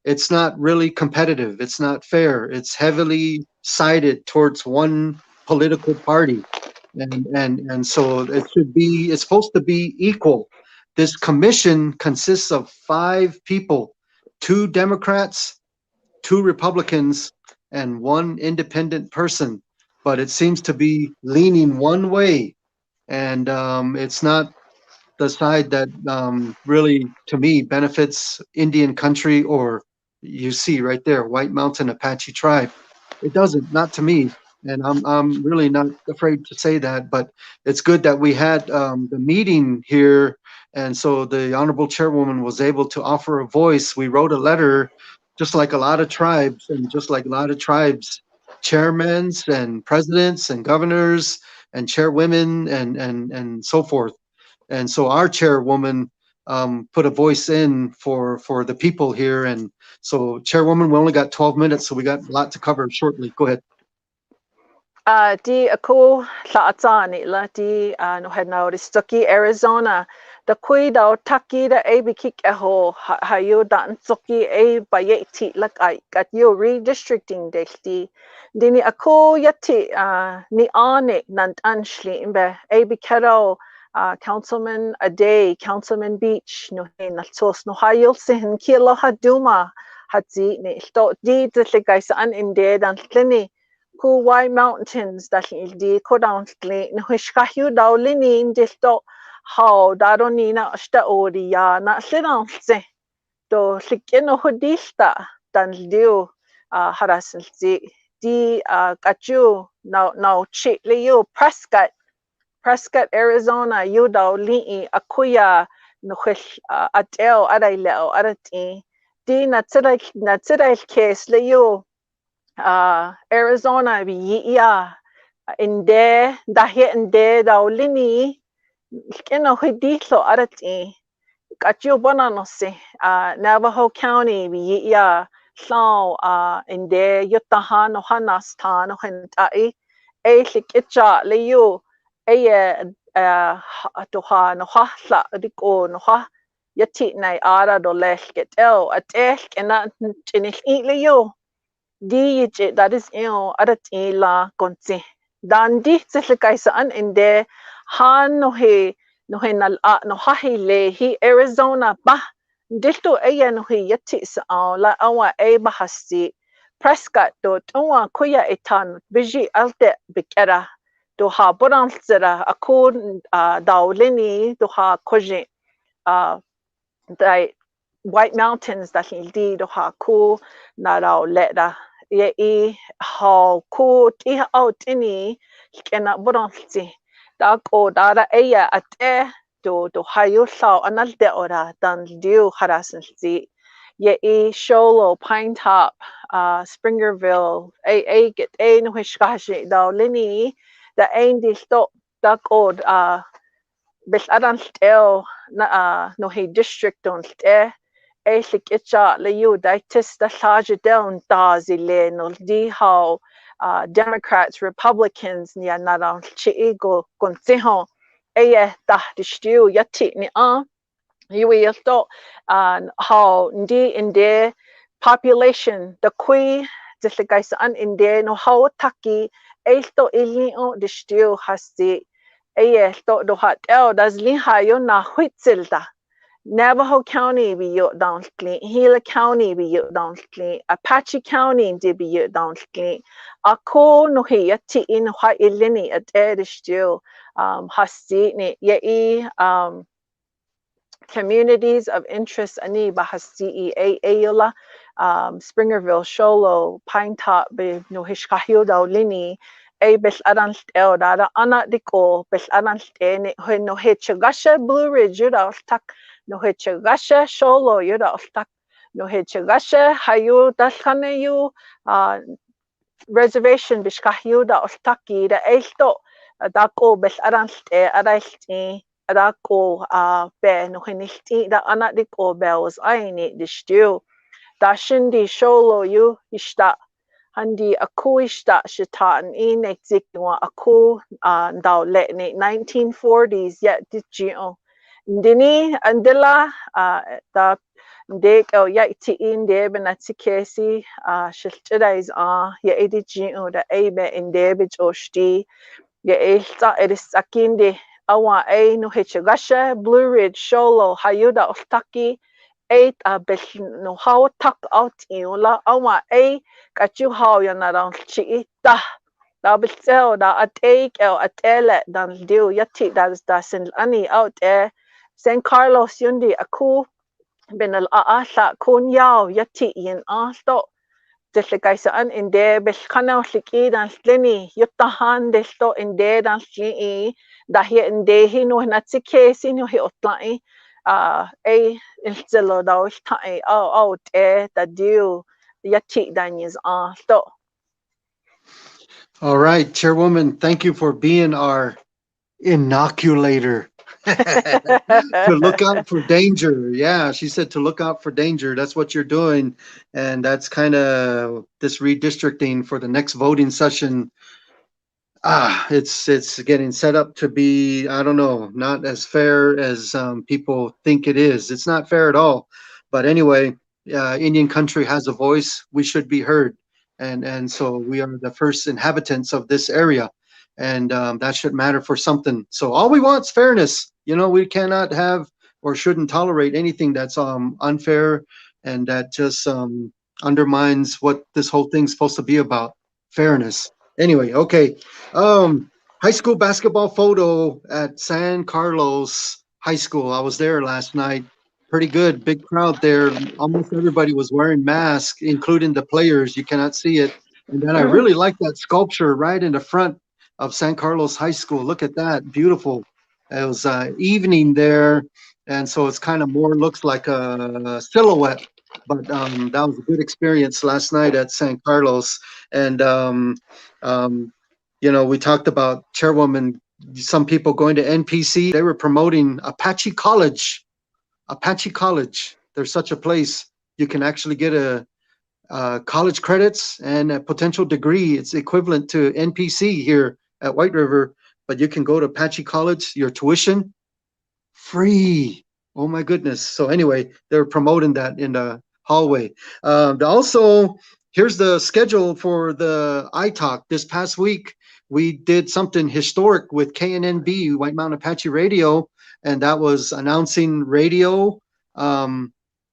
it's not really competitive. It's not fair. It's heavily sided towards one political party. And so it's supposed to be equal. This commission consists of 5 people, 2 Democrats, 2 Republicans, and 1 independent person. But it seems to be leaning one way. And it's not the side that really, to me, benefits Indian country, or you see right there, White Mountain Apache tribe. It doesn't, not to me. And I'm really not afraid to say that, but it's good that we had the meeting here. And so the Honorable Chairwoman was able to offer a voice. We wrote a letter, just like a lot of tribes, and just like a lot of tribes, chairmen and presidents and governors and chairwomen and so forth. And so our chairwoman put a voice in for the people here. And so, Chairwoman, we only got 12 minutes, so we got a lot to cover shortly. Go ahead. Di ako laatani la di no head now Stucky, Arizona. The kui daw taki da a bikik eho hayo dan soki a bayeti like I got you redistricting desti. Dini ako yati ni ane nant anshli imbe a bikero Councilman a day, Councilman Beach, no hin tos no hayil sin kilo haduma hadzi ni sto di guys an in dead and clini. Ku White Mountains that di ko down kli no hishkahu daw lini disto how daronina sta odi ya na sidanse to sikeno hodista dan liu harasilzi di kachu now chitli you Prescott Arizona you daw li akuya no hish atel adaileo adati di na tsida case le you Arizona ya inde dahye inde daulini keno hidilo arati kachu bona no se Navajo County ya so inde yutaha no hanasta no hentai e likicha leyu e toha no hahla diko no ha yati nai ara do leshket atel kena chinil leyu di that is adat la konse dan di kaisa an inde han no he nal no ha he le hi Arizona ba dito aya no he yati sa la awa e bahasi Prescott do twa kuya etan biji alte bikera do ha boran sera akun dawleni do ha koje dai White Mountains that hindi do ha ku na raw leda ye I how ku ti out ini kena boranti da ko dara eya ate do hayo saw anal de ora dan diu harasanti ye I Sholo Pine Top Springerville a get a no hishkashi da lini da ein di sto da ko bis adan stel na no he district on ste Elik itcha le you daitis the charge down dazi le no di how Democrats, Republicans ni anara chi ego consejo eye ta distiu yati ni you will thought how ndi in the population the kui just like guys an in there no how taki esto ili o distiu hasti eye to do hat das li hayo na huitzelda Navajo County be you down clean, Gila County be you down clean, Apache County did be you down clean. Ako no he yati in ha ilini at edistu hasti ni ye communities of interest ani bahasti ayola Springerville Sholo Pine Top be no hishkahio daw lini a bes adan el dada ana diko bes adan ni no hitchagasha Blue Ridge yuda tak no hitchagasha Sholo yuda tak no hitchagasha hayu daskane yu reservation bishkahio da ostaki da esto dako bes adan adaisti adako be no hinilti da ana diko bells aini distiu da shindi Sholo yu ishta handi aku ishta shitan in exikwa aku daw letni 1940s yet digio dini andila da dek ya iti in de benatikesi shiltidais ya edigio da ebe in de bijoshti ya elta edisakinde awa e no hichagasha Blue Ridge Sholo hayuda ostaki eight bel no how tuck out la awa a kachu how ya na ran chi ta da bel da atake atele dan dio yati da sin ani out San Carlos yundi aku ben al sa kun yao yati in sto just guys an in de bel kana liki dan slini yutahan de sto in de dan sli da hier in de hino na tike sino hi otlai a ilzelo da tai out da deal yati dan is sto. All right, Chairwoman, thank you for being our inoculator. To look out for danger. Yeah, she said to look out for danger. That's what you're doing. And that's kind of this redistricting for the next voting session. It's getting set up to be, I don't know, not as fair as people think it is. It's not fair at all. But anyway, Indian country has a voice. We should be heard, and so we are the first inhabitants of this area, and that should matter for something. So all we want is fairness. We cannot have or shouldn't tolerate anything that's unfair and that just undermines what this whole thing's supposed to be about, fairness. Anyway, okay. Um, High school basketball photo at San Carlos High School. I was there last night. Pretty good, big crowd there. Almost everybody was wearing masks, including the players. You cannot see it. And then I really like that sculpture right in the front of San Carlos High School. Look at that, beautiful. It was evening there, and so it's kind of more looks like a silhouette. But that was a good experience last night at San Carlos, and um, we talked about Chairwoman, some people going to NPC. They were promoting Apache College. Apache College. There's such a place. You can actually get a college credits and a potential degree. It's equivalent to NPC here at White River, but you can go to Apache College. Your tuition free. Oh my goodness. So anyway, they're promoting that in the hallway. Also, here's the schedule for the iTalk. This past week, we did something historic with KNNB, White Mountain Apache Radio, and that was announcing radio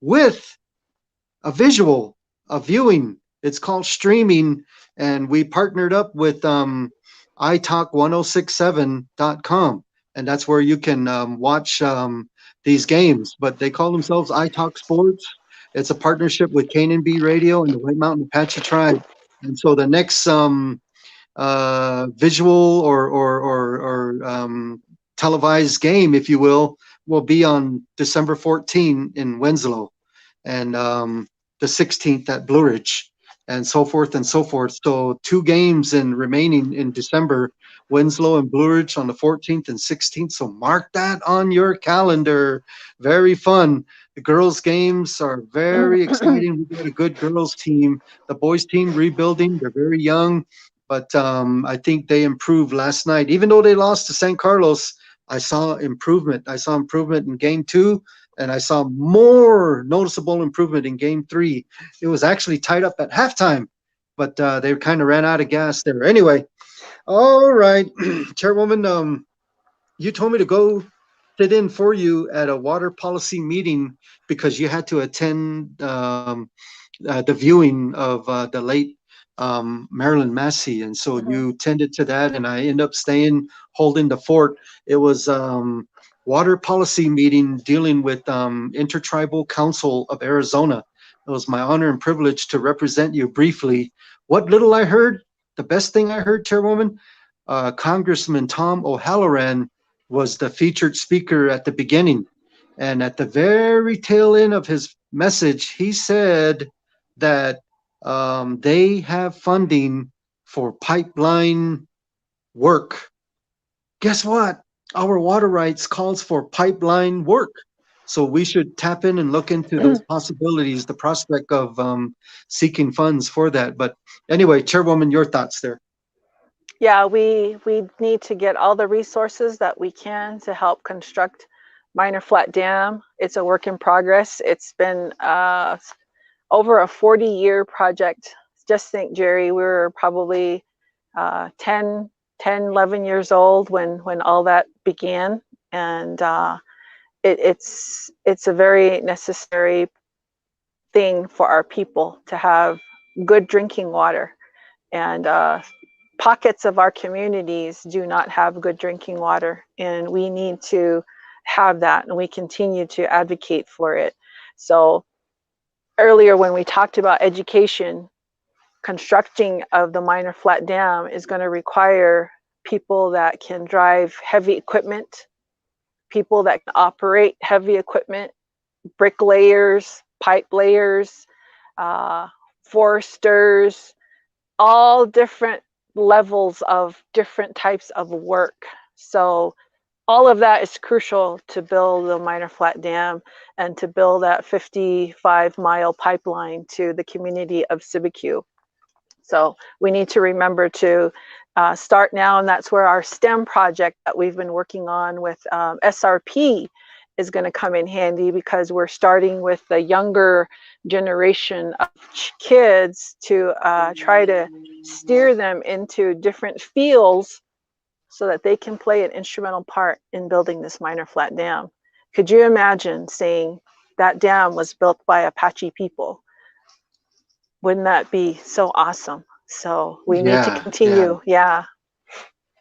with a visual, a viewing. It's called streaming, and we partnered up with italk1067.com, and that's where you can watch these games. But they call themselves iTalk Sports. It's a partnership with KNB Radio and the White Mountain Apache Tribe. And so the next visual or televised game, if you will be on December 14 in Winslow, and the 16th at Blue Ridge, and so forth and so forth. So 2 games remaining in December, Winslow and Blue Ridge on the 14th and 16th. So mark that on your calendar. Very fun. The girls' games are very exciting. We've got a good girls' team. The boys' team rebuilding. They're very young, but I think they improved last night. Even though they lost to San Carlos, I saw improvement. I saw improvement in game 2. And I saw more noticeable improvement in game 3. It was actually tied up at halftime, but they kind of ran out of gas there. Anyway, all right, Chairwoman, you told me to go sit in for you at a water policy meeting because you had to attend the viewing of the late Marilyn Massey, and so you tended to that, and I ended up staying, holding the fort. It was water policy meeting dealing with Intertribal Council of Arizona. It was my honor and privilege to represent you briefly. What little I heard, the best thing I heard, Chairwoman, Congressman Tom O'Halloran was the featured speaker at the beginning. And at the very tail end of his message, he said that they have funding for pipeline work. Guess what? Our water rights calls for pipeline work. So we should tap in and look into those possibilities, the prospect of seeking funds for that. But anyway, Chairwoman, your thoughts there. Yeah, we need to get all the resources that we can to help construct Minor Flat Dam. It's a work in progress. It's been over a 40-year project. Just think, Jerry, we were probably 10, 11 years old when all that began. And it's a very necessary thing for our people to have good drinking water. And pockets of our communities do not have good drinking water, and we need to have that, and we continue to advocate for it. So earlier when we talked about education, constructing of the Minor Flat Dam is going to require people that can drive heavy equipment, people that can operate heavy equipment, bricklayers, pipe layers, foresters, all different levels of different types of work. So all of that is crucial to build the Minor Flat Dam and to build that 55-mile pipeline to the community of Sibique. So we need to remember to start now, and that's where our STEM project that we've been working on with SRP is going to come in handy, because we're starting with the younger generation of kids to try to steer them into different fields so that they can play an instrumental part in building this Minor Flat Dam. Could you imagine saying that dam was built by Apache people? Wouldn't that be so awesome? So we need to continue. Yeah.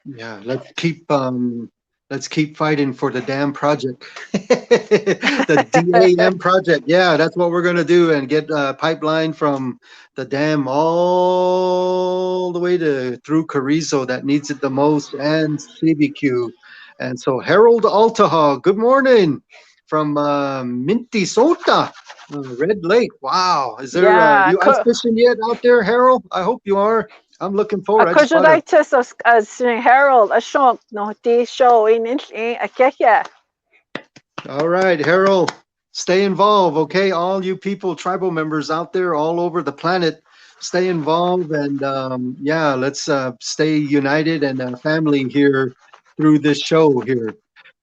Let's keep fighting for the dam project. The DAM project. Yeah, that's what we're gonna do, and get a pipeline from the dam all the way to through Carrizo that needs it the most, and CBQ. And so Harold Altaha, good morning from Minnesota, Red Lake. Wow, is there Yeah. you ice fishing yet out there, Harold? I hope you are. I'm looking forward. I just bought a Harold, a show, no, the show in a keke. All right, Harold, stay involved, okay? All you people, tribal members out there all over the planet, stay involved, and yeah, let's stay united and a family here through this show here.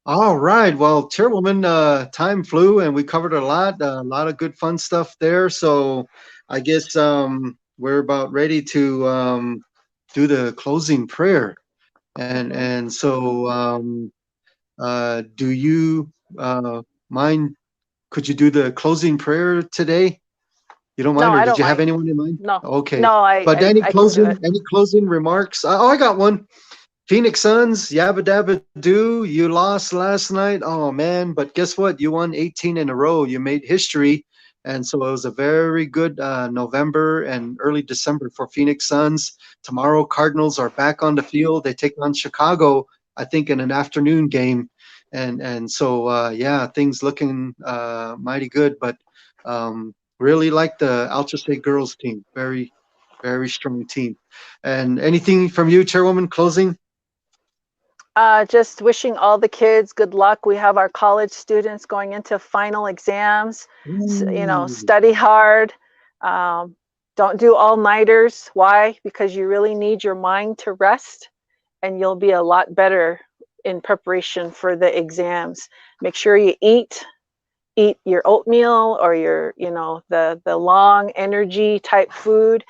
All right, well, Chairwoman, time flew and we covered a lot of good fun stuff there. So I guess we're about ready to do the closing prayer. And so do you mind? Could you do the closing prayer today? You don't mind, No, or I did don't you have mind. anyone in mind? No, Okay. no, But I can do it. any closing remarks? Oh, I got one. Phoenix Suns, yabba dabba do. You lost last night. Oh man, but guess what? You won 18 in a row. You made history. And so it was a very good November and early December for Phoenix Suns. Tomorrow, Cardinals are back on the field. They take on Chicago, I think, in an afternoon game. And so yeah, things looking mighty good. But really like the Altra State girls team. Very, very strong team. And anything from you, Chairwoman, closing? Just wishing all the kids good luck. We have our college students going into final exams. You know, study hard. Don't do all-nighters. Why? Because you really need your mind to rest, and you'll be a lot better in preparation for the exams. Make sure you eat your oatmeal or your, you know, the long energy type food,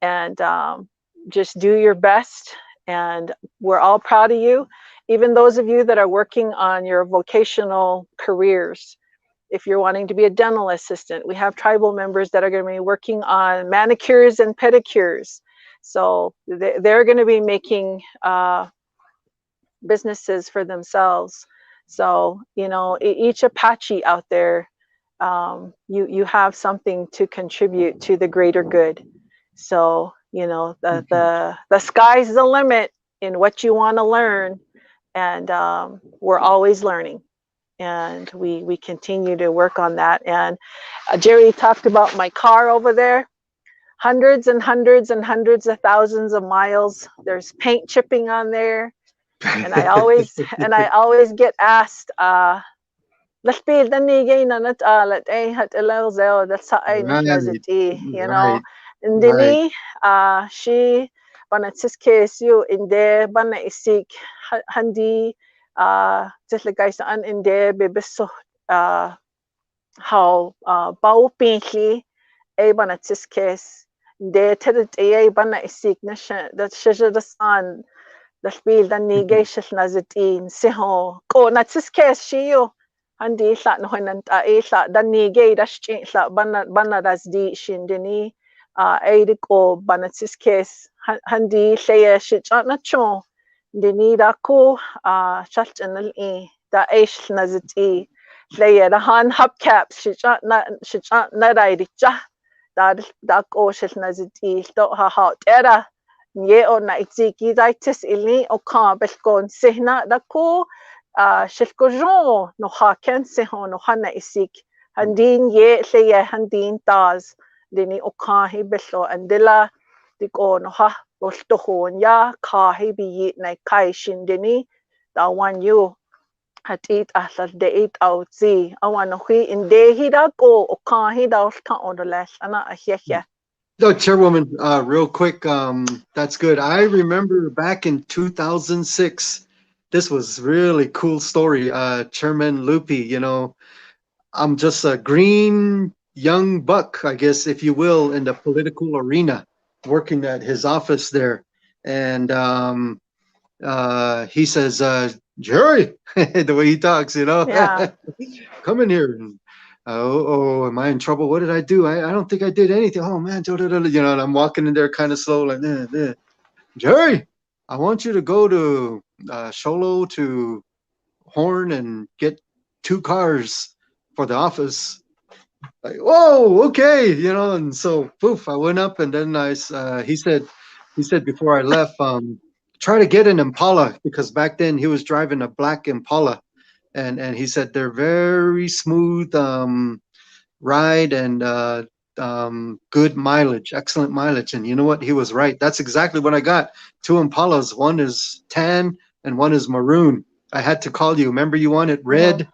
and just do your best. And we're all proud of you. Even those of you that are working on your vocational careers, if you're wanting to be a dental assistant, we have tribal members that are going to be working on manicures and pedicures. So they're going to be making businesses for themselves. So, you know, each Apache out there, you have something to contribute to the greater good. So, you know, the sky's the limit in what you want to learn. And we're always learning, and we continue to work on that. And Jerry talked about my car over there. Hundreds and hundreds and hundreds of thousands of miles. There's paint chipping on there, and I always get asked, let's be the nigay na nat let hat allow zeo that's ay naziti, you know. And dini she banatis case you in there bana isik handi just like guys an in there bebeso how bau pinki ay banatis case de tedet ay bana isik na that shasha the sun the feel the nigay shas nazitin siho ko natis case shiyo handi sa no hinanta sa danige dashi sa bana das di shindini ay ko banatis case handi saya shit na cho dini da ko shalt channel da ish naziti saya da han hubcaps shit na dai richa da ko shit naziti to ha era ye o na itiki daitis ili o ka belkon sehna da ko shilko jo no ha ken se ho no hana isik handin ye saya handin taz dini o ka hi bello andela diko no ha bolto ho ya ka hi bi na kai shin dini da wan you Hatit asas deit outzi. Awan hui in de hidak o kan hidak on the less. Ana ahia. No, Chairwoman, real quick, that's good. I remember back in 2006, this was really cool story. Chairman Loopy, I'm just a green young buck, I guess, if you will, in the political arena, working at his office there. And he says, Jerry, the way he talks, Yeah. come in here. And, am I in trouble? What did I do? I don't think I did anything. Oh man, and I'm walking in there kind of slow, like, Jerry, I want you to go to Sholo to Horn and get 2 cars for the office. Like, whoa, okay, and so poof, I went up, and then he said before I left, try to get an Impala, because back then he was driving a black Impala, and he said they're very smooth ride and good mileage, excellent mileage. And you know what? He was right. That's exactly what I got. 2 Impalas. One is tan and one is maroon. I had to call you. Remember, you wanted red.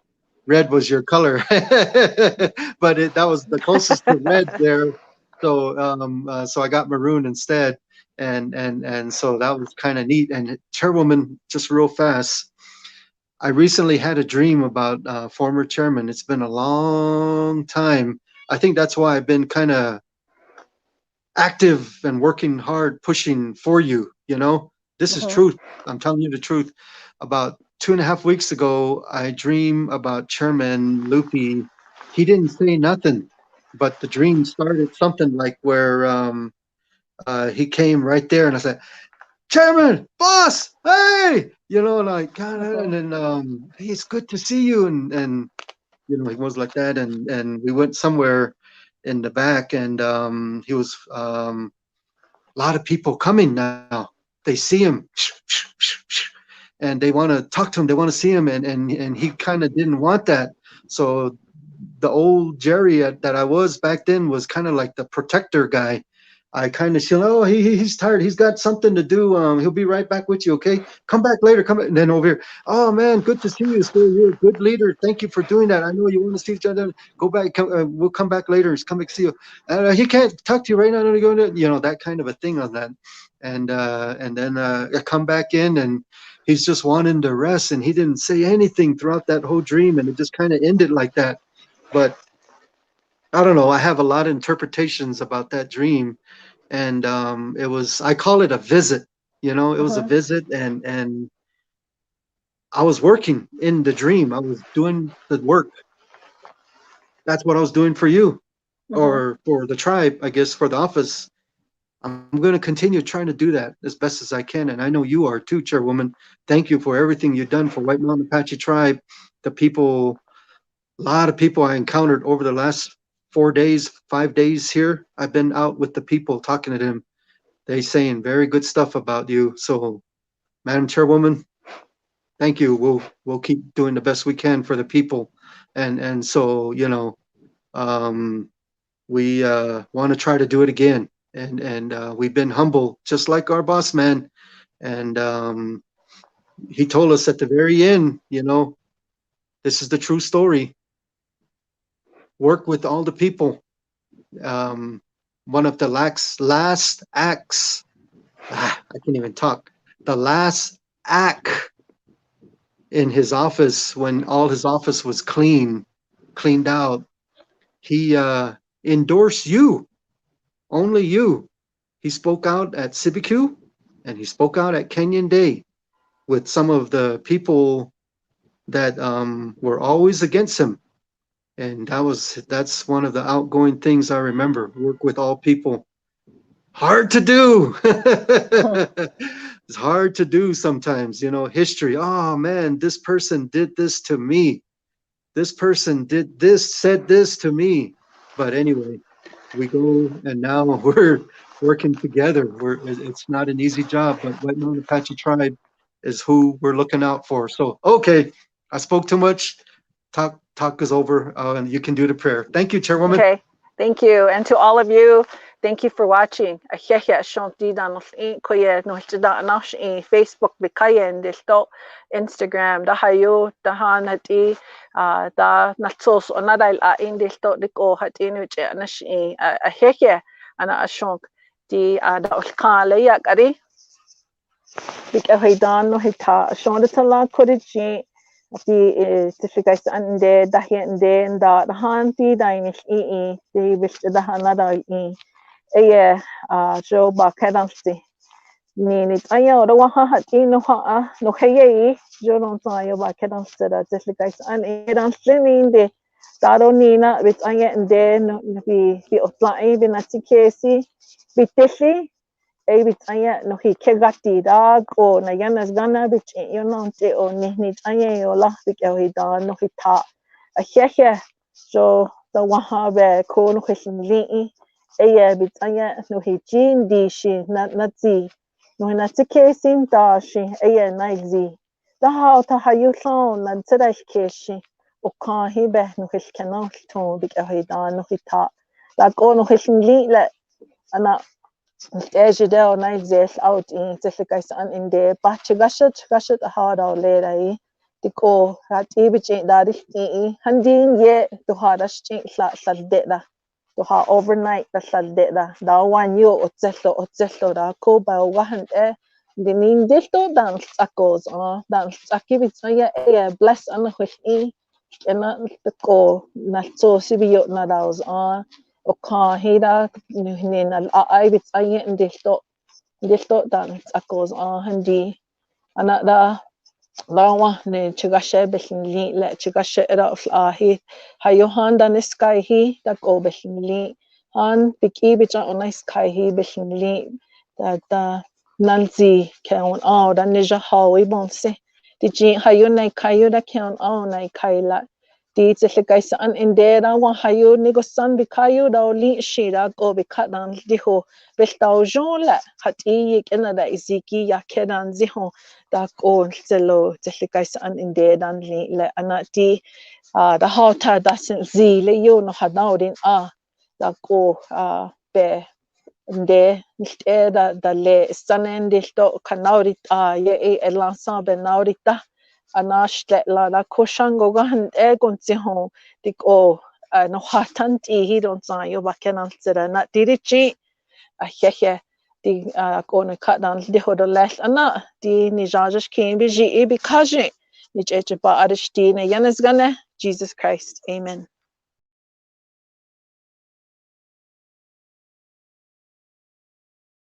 Red was your color, but that was the closest to red there. So, so I got maroon instead, and so that was kind of neat. And Chairwoman, just real fast, I recently had a dream about former chairman. It's been a long time. I think that's why I've been kind of active and working hard, pushing for you. This is truth. I'm telling you the truth. About 2.5 weeks ago, I dreamed about Chairman Loopy. He didn't say nothing, but the dream started something like where he came right there, and I said, Chairman, boss, hey, like, God, and then, hey, it's good to see you, and he was like that, and we went somewhere in the back, and he was a lot of people coming now. They see him, and they want to talk to him. They want to see him, and he kind of didn't want that. So the old Jerry that I was back then was kind of like the protector guy. I kind of feel, oh, he's tired. He's got something to do. He'll be right back with you. Okay, come back later. Come back. And then over here, oh man, good to see you, sir. You're a good leader. Thank you for doing that. I know you want to see each other. Go back. We'll come back later. Come back see you. He can't talk to you right now. That kind of a thing on that. And then I come back in, and he's just wanting to rest, and he didn't say anything throughout that whole dream, and it just kind of ended like that. But I don't know. I have a lot of interpretations about that dream, and I call it a visit. It was a visit, and I was working in the dream. I was doing the work. That's what I was doing for you, or for the tribe, I guess, for the office. I'm going to continue trying to do that as best as I can, and I know you are too, Chairwoman. Thank you for everything you've done for White Mountain Apache Tribe. The people, a lot of people I encountered over the last 4 days, 5 days here. I've been out with the people talking to them. They saying very good stuff about you. So, Madam Chairwoman, thank you. We'll keep doing the best we can for the people, and so we want to try to do it again. And we've been humble, just like our boss man. And he told us at the very end, this is the true story. Work with all the people. One of the last acts, I can't even talk. The last act in his office, when all his office was cleaned out, he endorsed you, only you. He spoke out at CBQ, and he spoke out at Kenyon Day with some of the people that were always against him. And that's one of the outgoing things I remember. Work with all people. Hard to do. It's hard to do sometimes, history. Oh man, this person did this to me. This person did this, said this to me. But anyway, we go, and now we're working together. It's not an easy job, but White Mountain Apache Tribe is who we're looking out for. So, okay, I spoke too much. Talk is over, and you can do the prayer. Thank you, Chairwoman. Okay, thank you. And to all of you, thank you for watching. Ahia shonti dan koye no da nash Facebook bikayen dilto Instagram da hayo da hanati da natsos onadail indilto diko hatin which anash ahia ana ashonk di da ulkale yakari bik ahidan no hita shondatala kodiji di tifikais ande da hende da hanti da inish di wish da hanada Eye jo ba kedansi ni aya ora wa hati no ha no heye jo no tayo ba kedansi da tifikais an edan slininde daro nina with aya ande no bi otlai bi natikesi bitesi e with aya no hi kegati da ko na yanas gana bit yo no te o ni aya yo la bi ke da no hita a hehe so the wa be ko no khishin li Aya bitanya no hijin di shi na zi no na tike sin da shi aya na zi da ha ta hayu so na tsada ke shi o ka hi be no his kana to bi ka da no hita da ko no hishin li la ana eje da na zi out in tifika san in de ba chigashat ha da le dai diko rat ibi da ri handin ye to ha da shi la de da to ha overnight da salde da wan yo otsello da ko ba wahan de nin dilto dan sakos dan sakibit ya bless an khwi ena ko na so sibio na daos o ka heda ni na ai bit ay dilto dan sakos handi ana da lawa ne chigashe behin li le chigashe era of hi hayohan dan sky hi da go behin li han biki bicha on sky hi behin li da nanzi kaun da neja hawi bonse di ji hayo na kayo da kaun na kaila di tselekais an indera wa hayo ni go san bikayo da li shira go bikadan di ho beltao jola hati kena da iziki ya kedan ziho da ko tselo tselekais an indedan li le anati da hota da zi le yo no hadaudin da ko be de nicht da le sanen dilto kanaurit ye elansa be naurita anashte la la koshango gan gonzi ho diko no hatanti hi don't sa yo bakenan tsera na dirichi hehe di kona kadan di hodoles ana di ni jajish kin bi ji bi kaje ni cheche ba arishti ne yanes gane Jesus Christ amen.